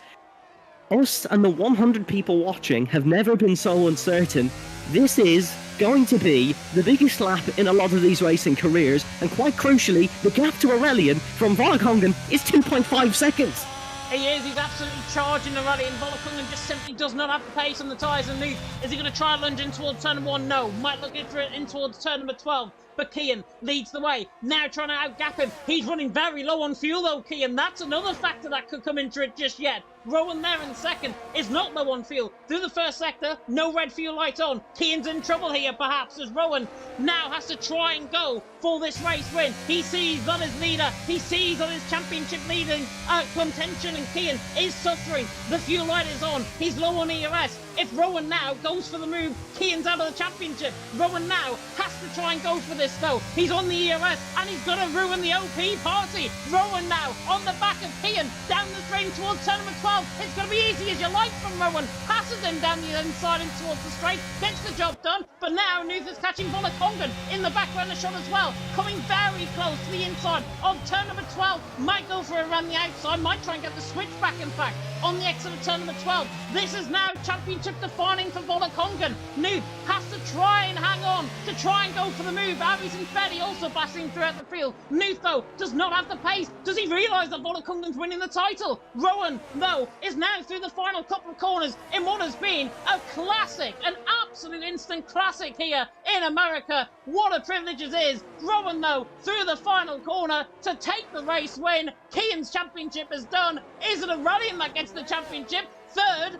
Us and the 100 people watching have never been so uncertain. This is going to be the biggest lap in a lot of these racing careers, and quite crucially, the gap to Aurelian from Volakongan is 2.5 seconds. He is, he's absolutely charging the rally, and Volakongan just simply does not have the pace on the tyres and Newth. Is he going to try and lunge in towards turn number 1? No. Might look for it in towards turn number 12. But Kian leads the way, now trying to outgap him. He's running very low on fuel though, Kian. That's another factor that could come into it just yet. Rowan there in second is not low on fuel. Through the first sector, no red fuel light on. Kian's in trouble here perhaps, as Rowan now has to try and go for this race win. He sees on his leader, he sees on his championship leading contention, and Kian is suffering. The fuel light is on, he's low on ERS. If Rowan now goes for the move, Kian's out of the championship. Rowan now has to try and go for this though. He's on the ERS and he's going to ruin the OP party. Rowan now on the back of Kian down the straight towards turn number 12. It's going to be easy as you like from Rowan. Passes him down the inside and towards the straight. Gets the job done. But now Newth is catching Volakongan in the background of shot as well. Coming very close to the inside of turn number 12. Might go for it around the outside. Might try and get the switch back in fact on the exit of turn number 12. This is now championship defining for Volakongan. Newth has to try and hang on to try and go for the move. Aries and Fetty also blasting throughout the field. Newth though does not have the pace. Does he realise that Volakongan's winning the title? Rowan though is now through the final couple of corners in what has been a classic, an absolute instant classic here in America. What a privilege it is. Rowan though through the final corner to take the race win. Kian's championship is done. Is it Aurelian that gets the championship? Third,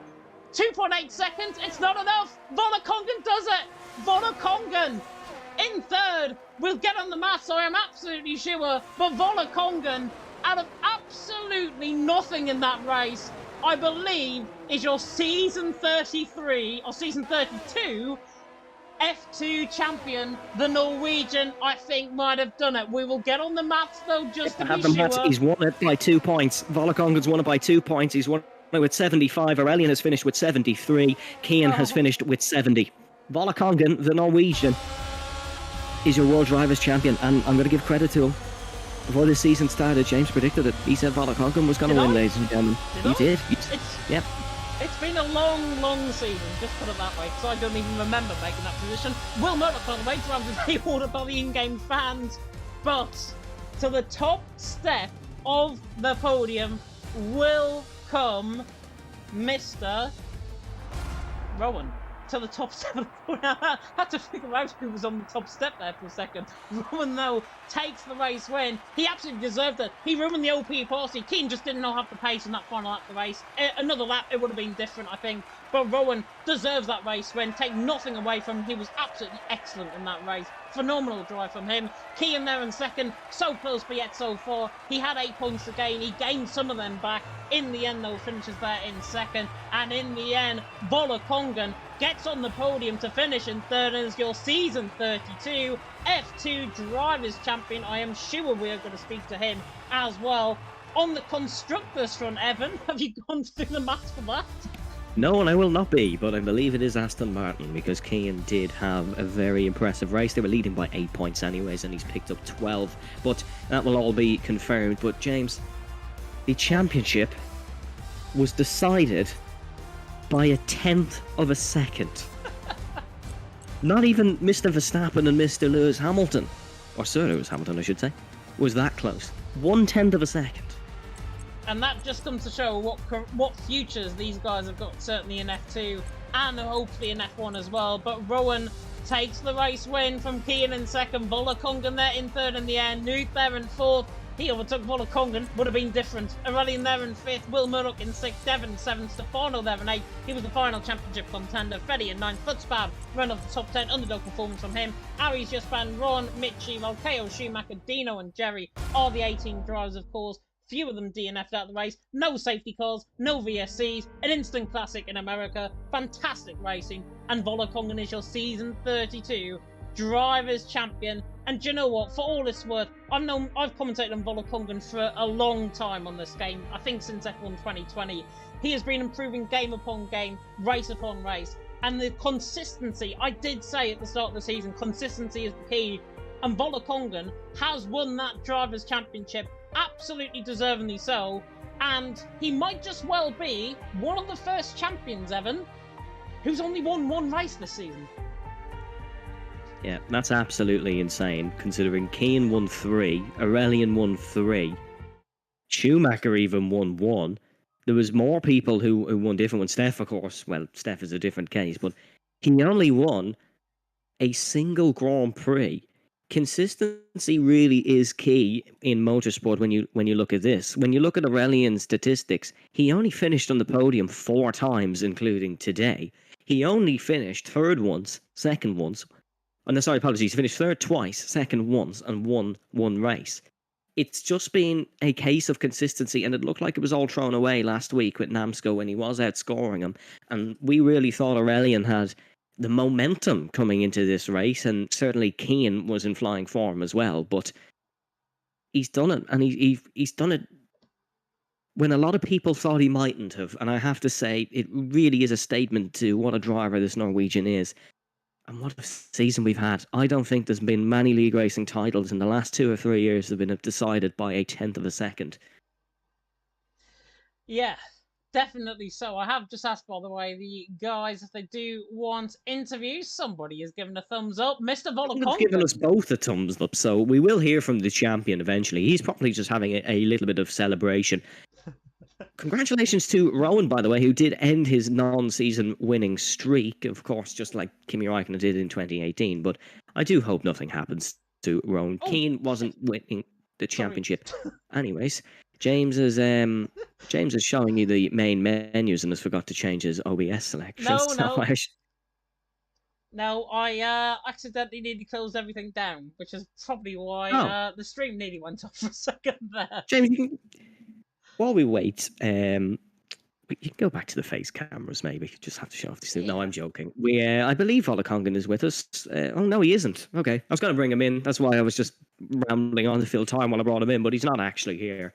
2.8 seconds. It's not enough. Volakongan does it. Volakongan in third. We'll get on the maths, so I am absolutely sure. But Volakongan, out of absolutely nothing in that race, I believe is your season 33 or season 32 F2 champion. The Norwegian, I think, might have done it. We will get on the maths though, just to be sure. He's won it by 2 points. Volakongan's won it by 2 points. He's won it with 75. Aurelian has finished with 73. Kian has finished with 70. Volakongan, the Norwegian, is your World Drivers' Champion, and I'm going to give credit to him. Before this season started, James predicted it. He said Volakongan was going to win, ladies and gentlemen. He did. Yep. It's been a long, long season, just put it that way, because I don't even remember making that position. Will Murdoch, by the way, to have the ordered by the in-game fans. But to the top step of the podium will come Mr. Rowan. To the top step of the podium. I had to figure out who was on the top step there for a second. Rowan, though, takes the race win. He absolutely deserved it. He ruined the OP party. Keane just didn't know how to pace in that final lap of the race. Another lap, it would have been different, I think. But Rowan deserves that race win. Take nothing away from him. He was absolutely excellent in that race. Phenomenal drive from him. Kean there in second. So close, but yet so far. He had 8 points to gain. He gained some of them back. In the end, though, finishes there in second. And in the end, Volakongan gets on the podium to finish in third and is your season 32 F2 Drivers' Champion. I am sure we are going to speak to him as well. On the constructors front, Evan, have you gone through the maths for that? No, and I will not be, but I believe it is Aston Martin because Kean did have a very impressive race. They were leading by 8 points anyways, and he's picked up 12. But that will all be confirmed. But James, the championship was decided by a 1/10 of a second. Not even Mr. Verstappen and Mr. Lewis Hamilton, or Sir Lewis Hamilton, I should say, was that close. 1/10 of a second. And that just comes to show what futures these guys have got, certainly in F2 and hopefully in F1 as well. But Rowan takes the race win from Kean in second, Volakongan there in third in the end, Nuke there in fourth. He overtook Volakongan, would have been different. Aurelian there in fifth, Will Murdoch in sixth, Devon in seventh, Stefano there in eighth. He was the final championship contender. Freddy in ninth, Futzbab ran off the top 10, underdog performance from him. Aries Justban, Ron, Mitchie, Malkeo, Schumacher, Dino and Jerry are the 18 drivers, of course. Few of them DNF'd out of the race, no safety cars, no VSCs, an instant classic in America, fantastic racing, and Volakongan is your season 32 Drivers' Champion. And do you know what? For all it's worth, I've commentated on Volakongan for a long time on this game. I think since F1 2020. He has been improving game upon game, race upon race. And the consistency, I did say at the start of the season, consistency is the key. And Volakongan has won that Drivers' Championship, absolutely deservingly so. And he might just well be one of the first champions, Evan, who's only won one race this season. Yeah, that's absolutely insane, considering Kean won 3, Aurelian won 3, Schumacher even won 1. There was more people who won different ones. Steph, of course, well, Steph is a different case, but he only won a single Grand Prix. Consistency really is key in motorsport when you look at this. When you look at Aurelian's statistics, he only finished on the podium 4 times, including today. He only finished third once, second once. Oh, no, sorry, apologies. He finished third twice, second once, and won one race. It's just been a case of consistency, and it looked like it was all thrown away last week with Namsco when he was outscoring him. And we really thought Aurelian had the momentum coming into this race, and certainly Kean was in flying form as well. But he's done it, and he's done it when a lot of people thought he mightn't have. And I have to say, it really is a statement to what a driver this Norwegian is. And what a season we've had. I don't think there's been many league racing titles in the last 2 or 3 years that have been decided by a 1/10 of a second. Yeah, definitely so. I have just asked, by the way, the guys if they do want interviews. Somebody has given a thumbs up. Mr. He's given us Volakongan. both a thumbs up, so we will hear from the champion eventually. He's probably just having a little bit of celebration. Congratulations to Rowan, by the way, who did end his non-season winning streak, of course, just like Kimi Räikkönen did in 2018. But I do hope nothing happens to Rowan. Oh, Kean wasn't winning the sorry. championship. Anyways, James is showing you the main menus and has forgot to change his OBS selection. No. No, I accidentally nearly closed everything down, which is probably why the stream nearly went off for a second there. James, while we wait, you can go back to the face cameras, maybe. You just have to show off these. Yeah. No, I'm joking. I believe Volakongan is with us. Oh, no, he isn't. Okay. I was going to bring him in. That's why I was just rambling on to fill time while I brought him in, but he's not actually here.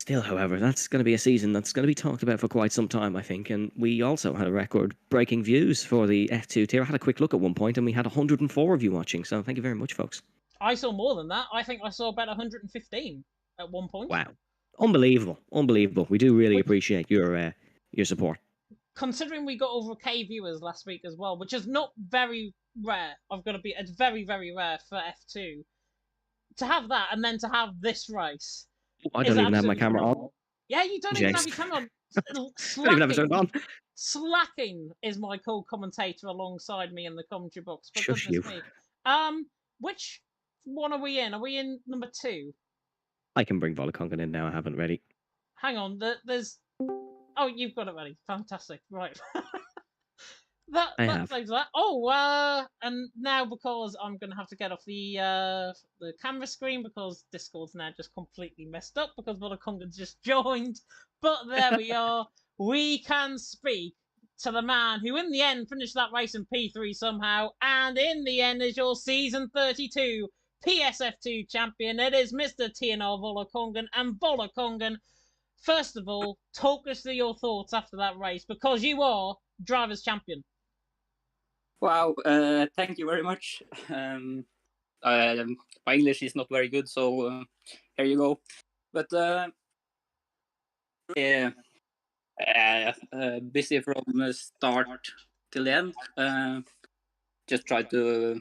Still, however, that's going to be a season that's going to be talked about for quite some time, I think. And we also had a record-breaking views for the F2 tier. I had a quick look at one point, and we had 104 of you watching. So thank you very much, folks. I saw more than that. I think I saw about 115 at one point. Wow. Unbelievable. We do really appreciate your support. Considering we got over K viewers last week as well, which is not very rare. It's very, very rare for F2. To have that and then to have this race. I don't even have my camera on. Yeah, you don't even have your camera on. I don't even have it turned on. Slacking is my co-commentator alongside me in the commentary box. But Shush goodness you. me. Which one are we in? Are we in number 2? I can bring Volakongan in now. I haven't ready. Hang on. Oh, you've got it ready. Fantastic. Right. I That have. saves that. Oh, and now because I'm gonna have to get off the camera screen because Discord's now just completely messed up because Congan's just joined. But there we are. We can speak to the man who, in the end, finished that race in P3 somehow, and in the end is your season 32 PSF2 champion. It is Mr. TNR Volokongan, and Volokongan. First of all, talk us through your thoughts after that race because you are drivers' champion. Wow, thank you very much. My English is not very good, so here you go. But busy from the start till the end. Just tried to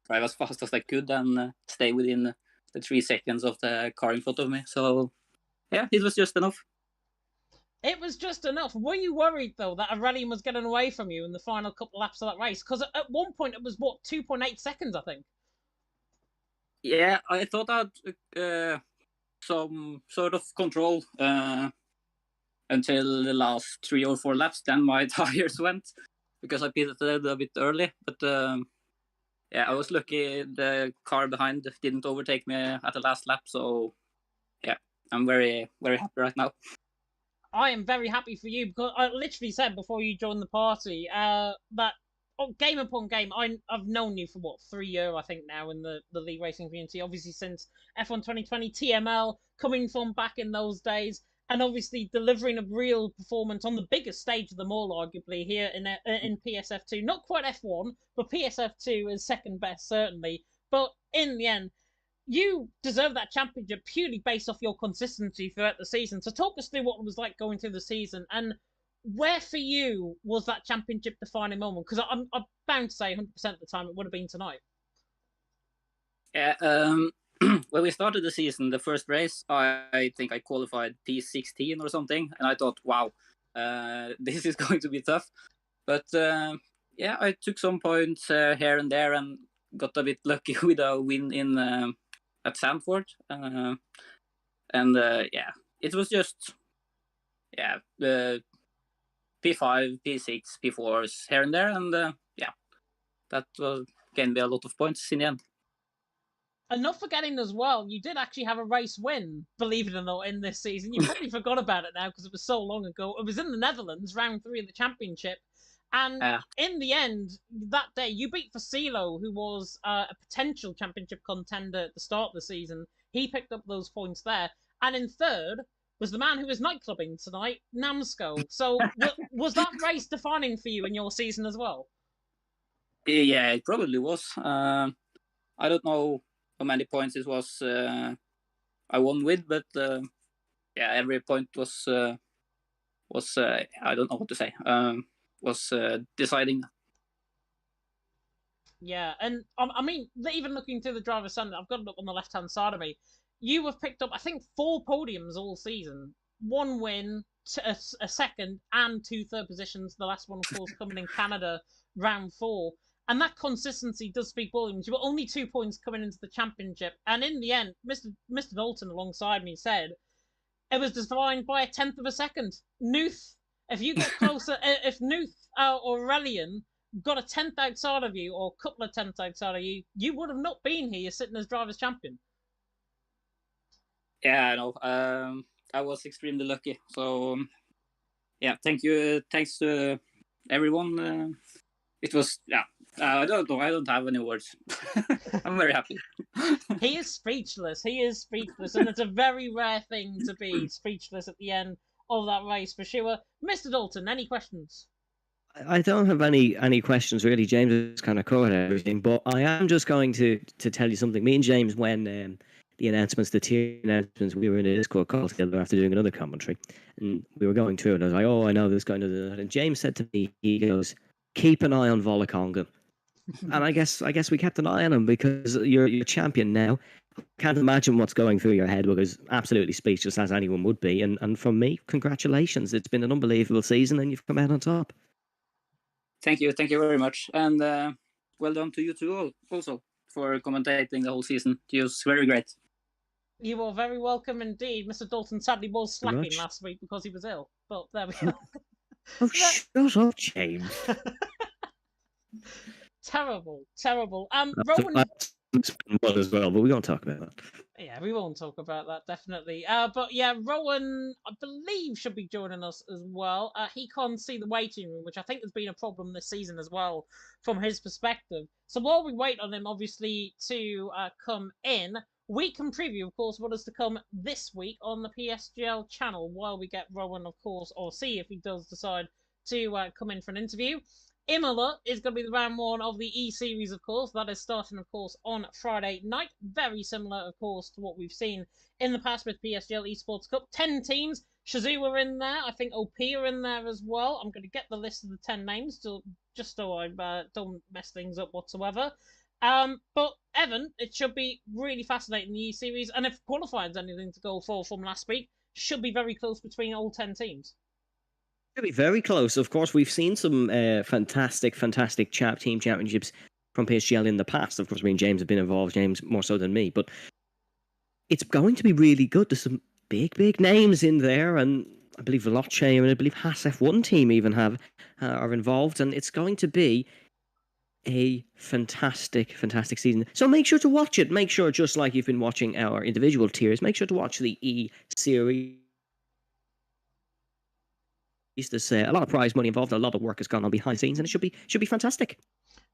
drive as fast as I could and stay within the 3 seconds of the car in front of me. So yeah, it was just enough. It was just enough. Were you worried though that Aurelian was getting away from you in the final couple laps of that race? Because at one point it was what 2.8 seconds, I think. Yeah, I thought I had some sort of control until the last 3 or 4 laps. Then my tires went because I pitted a bit early. But yeah, I was lucky the car behind didn't overtake me at the last lap. So yeah, I'm very, very happy right now. I am very happy for you because I literally said before you joined the party that game upon game, I've known you for what 3 years I think now in the league racing community. Obviously since F1 2020 TML coming from back in those days, and obviously delivering a real performance on the biggest stage of them all, arguably here in PSF2. Not quite F1, but PSF2 is second best certainly. But in the end, you deserve that championship purely based off your consistency throughout the season. So talk us through what it was like going through the season and where for you was that championship defining moment? Because I'm bound to say 100% of the time it would have been tonight. Yeah, when we started the season, the first race, I think I qualified P16 or something, and I thought, wow, this is going to be tough. But yeah, I took some points here and there and got a bit lucky with a win in at Sanford, and yeah, it was just P5, P6, P4s here and there, and yeah, that can be a lot of points in the end. And not forgetting as well, you did actually have a race win, believe it or not, in this season. You probably forgot about it now because it was so long ago. It was in the Netherlands, round 3 of the championship. And in the end, that day, you beat Facilo, who was a potential championship contender at the start of the season. He picked up those points there. And in third was the man who was nightclubbing tonight, Namsko. So was that race defining for you in your season as well? Yeah, it probably was. I don't know how many points it was I won with, but yeah, every point was I don't know what to say. Was deciding. Yeah, and I mean, even looking through the driver's center, I've got it up on the left hand side of me. You have picked up, I think, 4 podiums all season. 1 win, a second, and 2 third positions. The last one, of course, coming in Canada, round 4. And that consistency does speak volumes. You were only 2 points coming into the championship, and in the end, Mr. Dalton alongside me said it was defined by a tenth of a second. Nuth, if you got closer, if Nuth or Aurelian got a tenth outside of you or a couple of tenths outside of you, you would have not been here. You're sitting as drivers' champion. Yeah, I know. I was extremely lucky. So yeah, thank you. Thanks to everyone. It was I don't know. I don't have any words. I'm very happy. He is speechless. He is speechless, and it's a very rare thing to be speechless at the end of that race for sure. Mr. Dalton, any questions? I don't have any questions really. James has kind of covered everything, but I am just going to tell you something. Me and James, when the announcements, the tier announcements, we were in a Discord call together after doing another commentary, and we were going through it. And I was like, "Oh, I know this guy, and James said to me, he goes, "Keep an eye on Volokongan." And I guess we kept an eye on him because you're champion now. Can't imagine what's going through your head because absolutely speechless as anyone would be. And from me, congratulations. It's been an unbelievable season and you've come out on top. Thank you very much, and well done to you too also for commentating the whole season. It was very great. You are very welcome indeed. Mr. Dalton sadly was Very slacking much. last week because he was ill, but there we go. Oh, That- shut up, James. Terrible, terrible. I Rowan. one as well, but we won't talk about that. Yeah, we won't talk about that definitely. But yeah, Rowan, I believe, should be joining us as well. He can't see the waiting room, which I think has been a problem this season as well, from his perspective. So while we wait on him, obviously, to come in, we can preview, of course, what is to come this week on the PSGL channel. While we get Rowan, of course, or see if he does decide to come in for an interview. Imola is going to be the round one of the E Series, of course. That is starting, of course, on Friday night. Very similar, of course, to what we've seen in the past with PSGL Esports Cup. 10 teams. Shazoo are in there. I think OP are in there as well. I'm going to get the list of the 10 names just so I don't mess things up whatsoever. But Evan, it should be really fascinating, the E Series. And if qualifying's anything to go for from last week, should be very close between all 10 teams. It'll be very close. Of course, we've seen some fantastic team championships from PSGL in the past. Of course, I mean, James has been involved, James more so than me, but it's going to be really good. There's some big names in there, and I believe Veloce and I believe Haas F1 team even are involved, and it's going to be a fantastic season. So make sure to watch it. Make sure, just like you've been watching our individual tiers, make sure to watch the E Series. There's a lot of prize money involved. A lot of work has gone on behind the scenes, and it should be fantastic.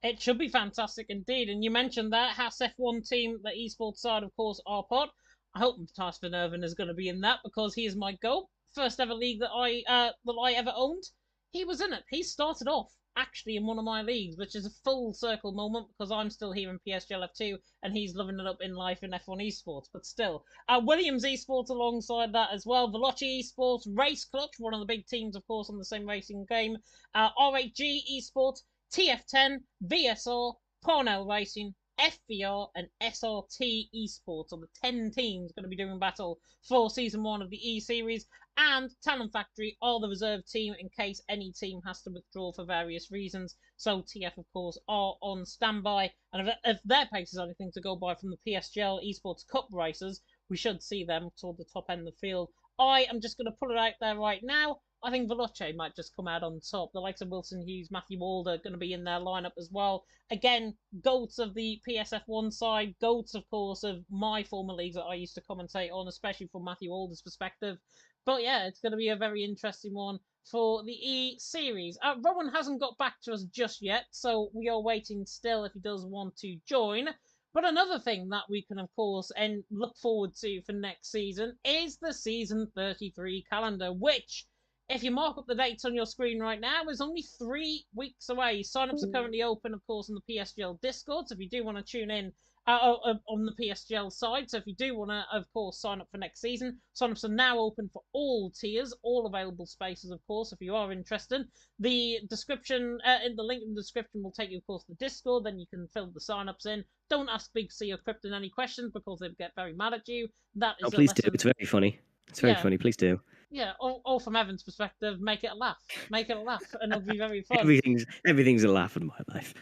It should be fantastic indeed. And you mentioned that Haas F1 team, the esports side, of course, are pod. I hope Matthijs van Erven is going to be in that because he is my goal. First ever league that I ever owned. He was in it. He started off actually in one of my leagues, which is a full circle moment because I'm still here in PSGL F2 and he's living it up in life in F1 esports. But still, Williams esports alongside that as well. Veloci esports, Race Clutch, one of the big teams, of course, on the same racing game. R8G esports, TF10, VSR, Parnell Racing, FVR, and SRT Esports are the 10 teams going to be doing battle for Season 1 of the E-Series, and Talent Factory are the reserve team in case any team has to withdraw for various reasons. So TF, of course, are on standby, and if their pace is anything to go by from the PSGL Esports Cup races, we should see them toward the top end of the field. I am just going to put it out there right now. I think Veloce might just come out on top. The likes of Wilson Hughes, Matthew Walder going to be in their lineup as well. Again, goats of the PSF1 side, goats, of course, of my former leagues that I used to commentate on, especially from Matthew Walder's perspective. But yeah, it's going to be a very interesting one for the E Series. Rowan hasn't got back to us just yet, so we are waiting still if he does want to join. But another thing that we can, of course, and look forward to for next season is the Season 33 calendar, which, if you mark up the dates on your screen right now, is only 3 weeks away. Sign-ups are currently open, of course, on the PSGL Discord, so if you do want to tune in on the PSGL side, so if you do want to, of course, sign up for next season, sign-ups are now open for all tiers, all available spaces, of course, if you are interested. The description, in the link in the description will take you, of course, to the Discord, then you can fill the sign-ups in. Don't ask Big C or Krypton any questions because they'll get very mad at you. That is please do. It's very funny. It's very funny. Please do. Yeah, all from Evan's perspective, make it a laugh. Make it a laugh, and it'll be very fun. Everything's a laugh in my life.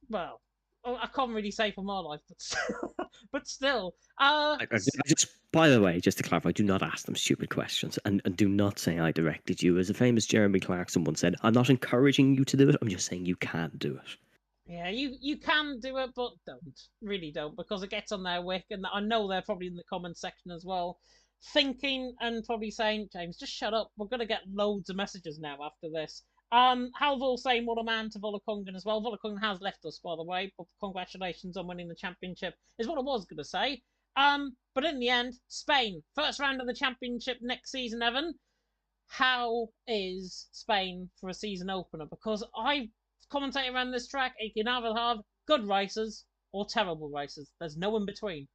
Well, I can't really say for my life, but still. Just, by the way, just to clarify, do not ask them stupid questions, and do not say I directed you. As a famous Jeremy Clarkson once said, I'm not encouraging you to do it. I'm just saying you can do it. Yeah, you can do it, but really don't, because it gets on their wick, and I know they're probably in the comments section as well, thinking and probably saying, James, just shut up. We're gonna get loads of messages now after this. Halvor saying what a man to Volakongan as well. Volakongan has left us, by the way, but congratulations on winning the championship is what I was gonna say. But in the end, Spain, first round of the championship next season, Evan. How is Spain for a season opener? Because I commentate around this track, it can either have good races or terrible races. There's no in between.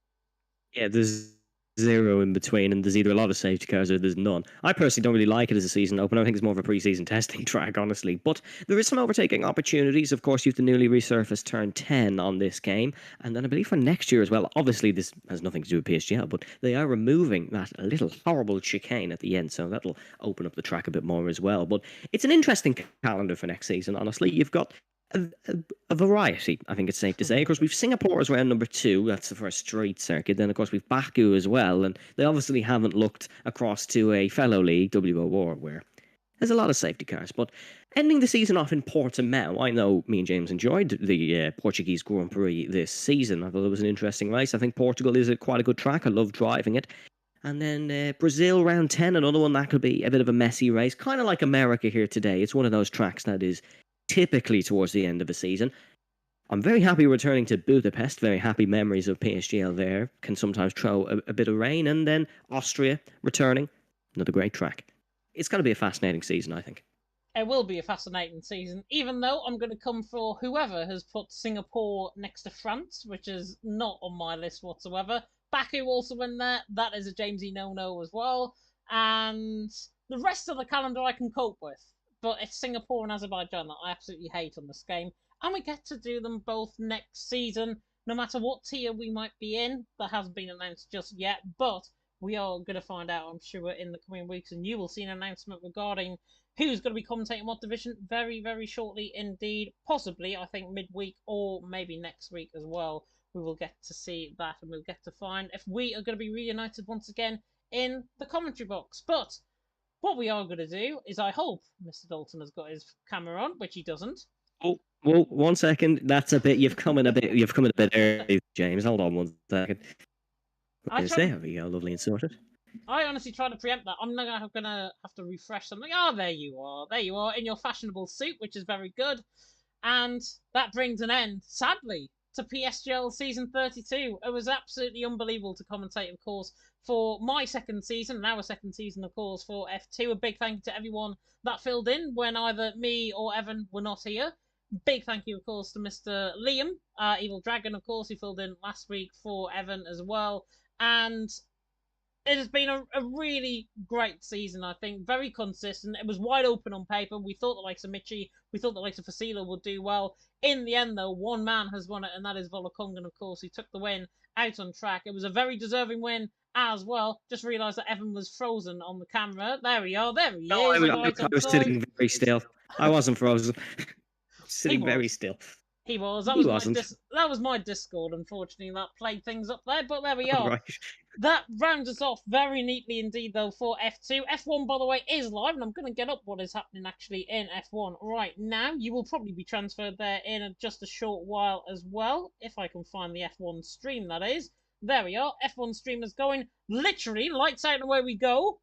Yeah, there's zero in between, and there's either a lot of safety cars or there's none. I personally don't really like it as a season opener. I think it's more of a pre-season testing track, honestly. But there is some overtaking opportunities. Of course, you have the newly resurfaced Turn 10 on this game, and then I believe for next year as well. Obviously, this has nothing to do with PSGL, but they are removing that little horrible chicane at the end, so that'll open up the track a bit more as well. But it's an interesting calendar for next season, honestly. You've got A variety, I think it's safe to say. Of course, we've Singapore as round number 2. That's the first street circuit. Then, of course, we've Baku as well. And they obviously haven't looked across to a fellow league, WOR, where there's a lot of safety cars. But ending the season off in Portimao, I know me and James enjoyed the Portuguese Grand Prix this season. I thought it was an interesting race. I think Portugal is quite a good track. I love driving it. And then Brazil round 10, another one that could be a bit of a messy race, kind of like America here today. It's one of those tracks that is typically towards the end of a season. I'm very happy returning to Budapest. Very happy memories of PSGL there. Can sometimes throw a bit of rain. And then Austria returning. Another great track. It's going to be a fascinating season, I think. It will be a fascinating season, even though I'm going to come for whoever has put Singapore next to France, which is not on my list whatsoever. Baku also in there. That is a Jamesy no-no as well. And the rest of the calendar I can cope with. But it's Singapore and Azerbaijan that I absolutely hate on this game. And we get to do them both next season, no matter what tier we might be in. That hasn't been announced just yet, but we are going to find out, I'm sure, in the coming weeks. And you will see an announcement regarding who's going to be commentating what division very, very shortly indeed. Possibly, I think, midweek or maybe next week as well. We will get to see that, and we'll get to find if we are going to be reunited once again in the commentary box. But what we are going to do is, I hope Mr. Dalton has got his camera on, which he doesn't. Oh, well, 1 second. That's a bit. You've come in a bit early, James. Hold on 1 second. There we go, lovely and sorted. I honestly try to preempt that. I'm not gonna have to refresh something. Oh, there you are, in your fashionable suit, which is very good. And that brings an end, sadly, to PSGL season 32. It was absolutely unbelievable to commentate, of course, for my second season, and our second season, of course, for F2. A big thank you to everyone that filled in when either me or Evan were not here. Big thank you, of course, to Mr. Liam, Evil Dragon, of course, who filled in last week for Evan as well. And it has been a really great season, I think. Very consistent. It was wide open on paper. We thought the likes of Michi, we thought the likes of Fasila would do well. In the end, though, one man has won it, and that is Volokongan, of course, who took the win out on track. It was a very deserving win as well. Just realised that Evan was frozen on the camera. There we are. There he is. I was sitting very still. I wasn't frozen. Sitting very still. He was. That was my Discord, unfortunately. That played things up there, but there we are. Right. That rounds us off very neatly indeed, though, for F2. F1, by the way, is live, and I'm going to get up what is happening actually in F1 right now. You will probably be transferred there in just a short while as well, if I can find the F1 stream, that is. There we are. F1 stream is going literally lights out and away we go.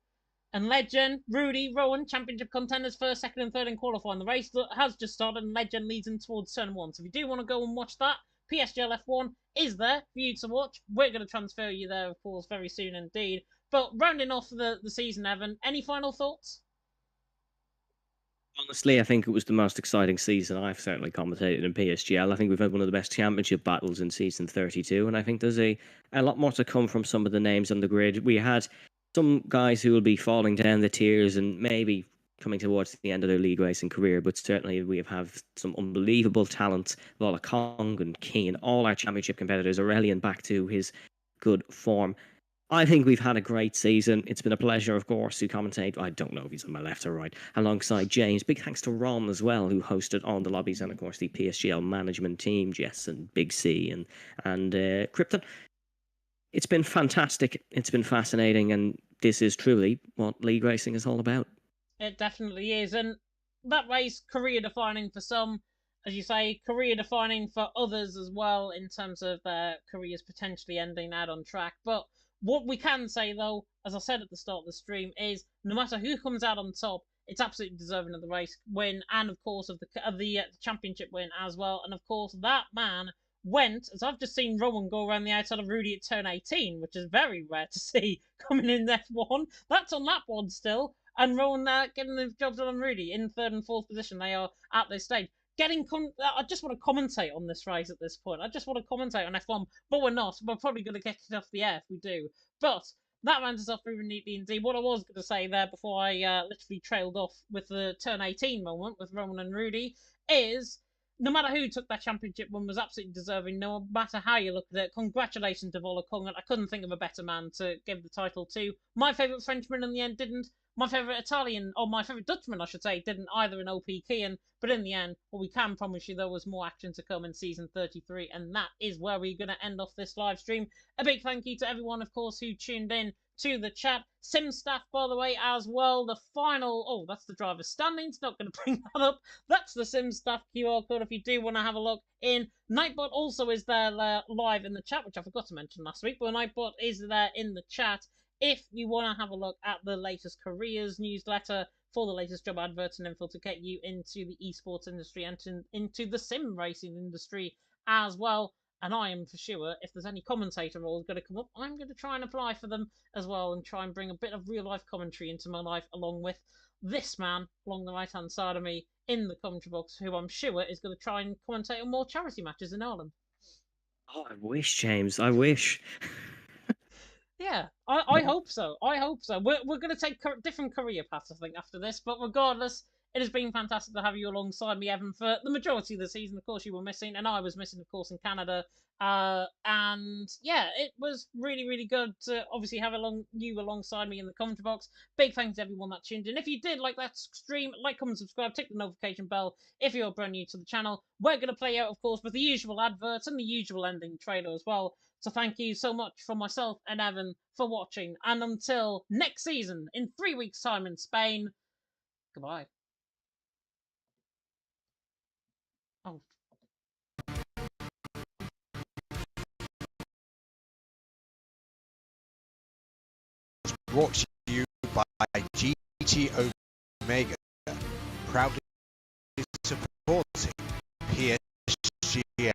And Legend, Rudy, Rowan, championship contenders, first, second, and third in qualifying. The race has just started, and Legend leads in towards turn 1. So if you do want to go and watch that, PSGL F1 is there for you to watch. We're going to transfer you there, of course, very soon indeed. But rounding off the season, Evan, any final thoughts? Honestly, I think it was the most exciting season I've certainly commentated in PSGL. I think we've had one of the best championship battles in season 32, and I think there's a lot more to come from some of the names on the grid. We had some guys who will be falling down the tiers and maybe coming towards the end of their league racing career, but certainly we have some unbelievable talent. Lola Kong and Keane, all our championship competitors. Aurelian back to his good form. I think we've had a great season. It's been a pleasure, of course, to commentate. I don't know if he's on my left or right, alongside James. Big thanks to Ron as well, who hosted On the Lobbies, and of course the PSGL management team, Jess and Big C and Krypton. It's been fantastic. It's been fascinating, and this is truly what league racing is all about. It definitely is, and that race, career-defining for some, as you say, career-defining for others as well, in terms of their careers potentially ending out on track. But what we can say, though, as I said at the start of the stream, is no matter who comes out on top, it's absolutely deserving of the race win, and of course of the championship win as well. And of course, that man went, as I've just seen Rowan go around the outside of Rudy at turn 18, which is very rare to see coming in F1. That's on that one still. And Rowan getting the job done on Rudy in third and fourth position. They are at this stage. I just want to commentate on this race at this point. I just want to commentate on F1, but we're not. We're probably going to get it off the air if we do. But that rounds us off very neatly indeed. What I was going to say there before I literally trailed off with the turn 18 moment with Rowan and Rudy is, no matter who took that championship win was absolutely deserving, no matter how you look at it. Congratulations to Volokongan. I couldn't think of a better man to give the title to. My favourite Frenchman in the end didn't, my favourite Italian, or my favourite Dutchman, I should say, didn't either in OP Kian. But in the end, what we can promise you, there was more action to come in season 33, and that is where we're going to end off this live stream. A big thank you to everyone, of course, who tuned in to the chat. Sim staff, by the way, as well. The final, oh, that's the driver's standings. Not going to bring that up. That's the Sim staff QR code if you do want to have a look in. Nightbot also is there live in the chat, which I forgot to mention last week, but Nightbot is there in the chat if you want to have a look at the latest careers newsletter for the latest job adverts and info to get you into the esports industry and into the sim racing industry as well. And I am for sure, if there's any commentator roles going to come up, I'm going to try and apply for them as well and try and bring a bit of real life commentary into my life, along with this man along the right hand side of me in the commentary box, who I'm sure is going to try and commentate on more charity matches in Ireland. Oh, I wish, James. I wish. Yeah, I hope so. I hope so. We're going to take different career paths, I think, after this. But regardless, it has been fantastic to have you alongside me, Evan, for the majority of the season. Of course, you were missing, and I was missing, of course, in Canada. And yeah, it was really, really good to obviously have you alongside me in the commentary box. Big thanks to everyone that tuned in. If you did like that stream, like, comment, subscribe, tick the notification bell if you're brand new to the channel. We're going to play out, of course, with the usual adverts and the usual ending trailer as well. So thank you so much from myself and Evan for watching. And until next season, in 3 weeks' time in Spain, goodbye. Oh. Brought to you by GT Omega, proudly supporting PSGL.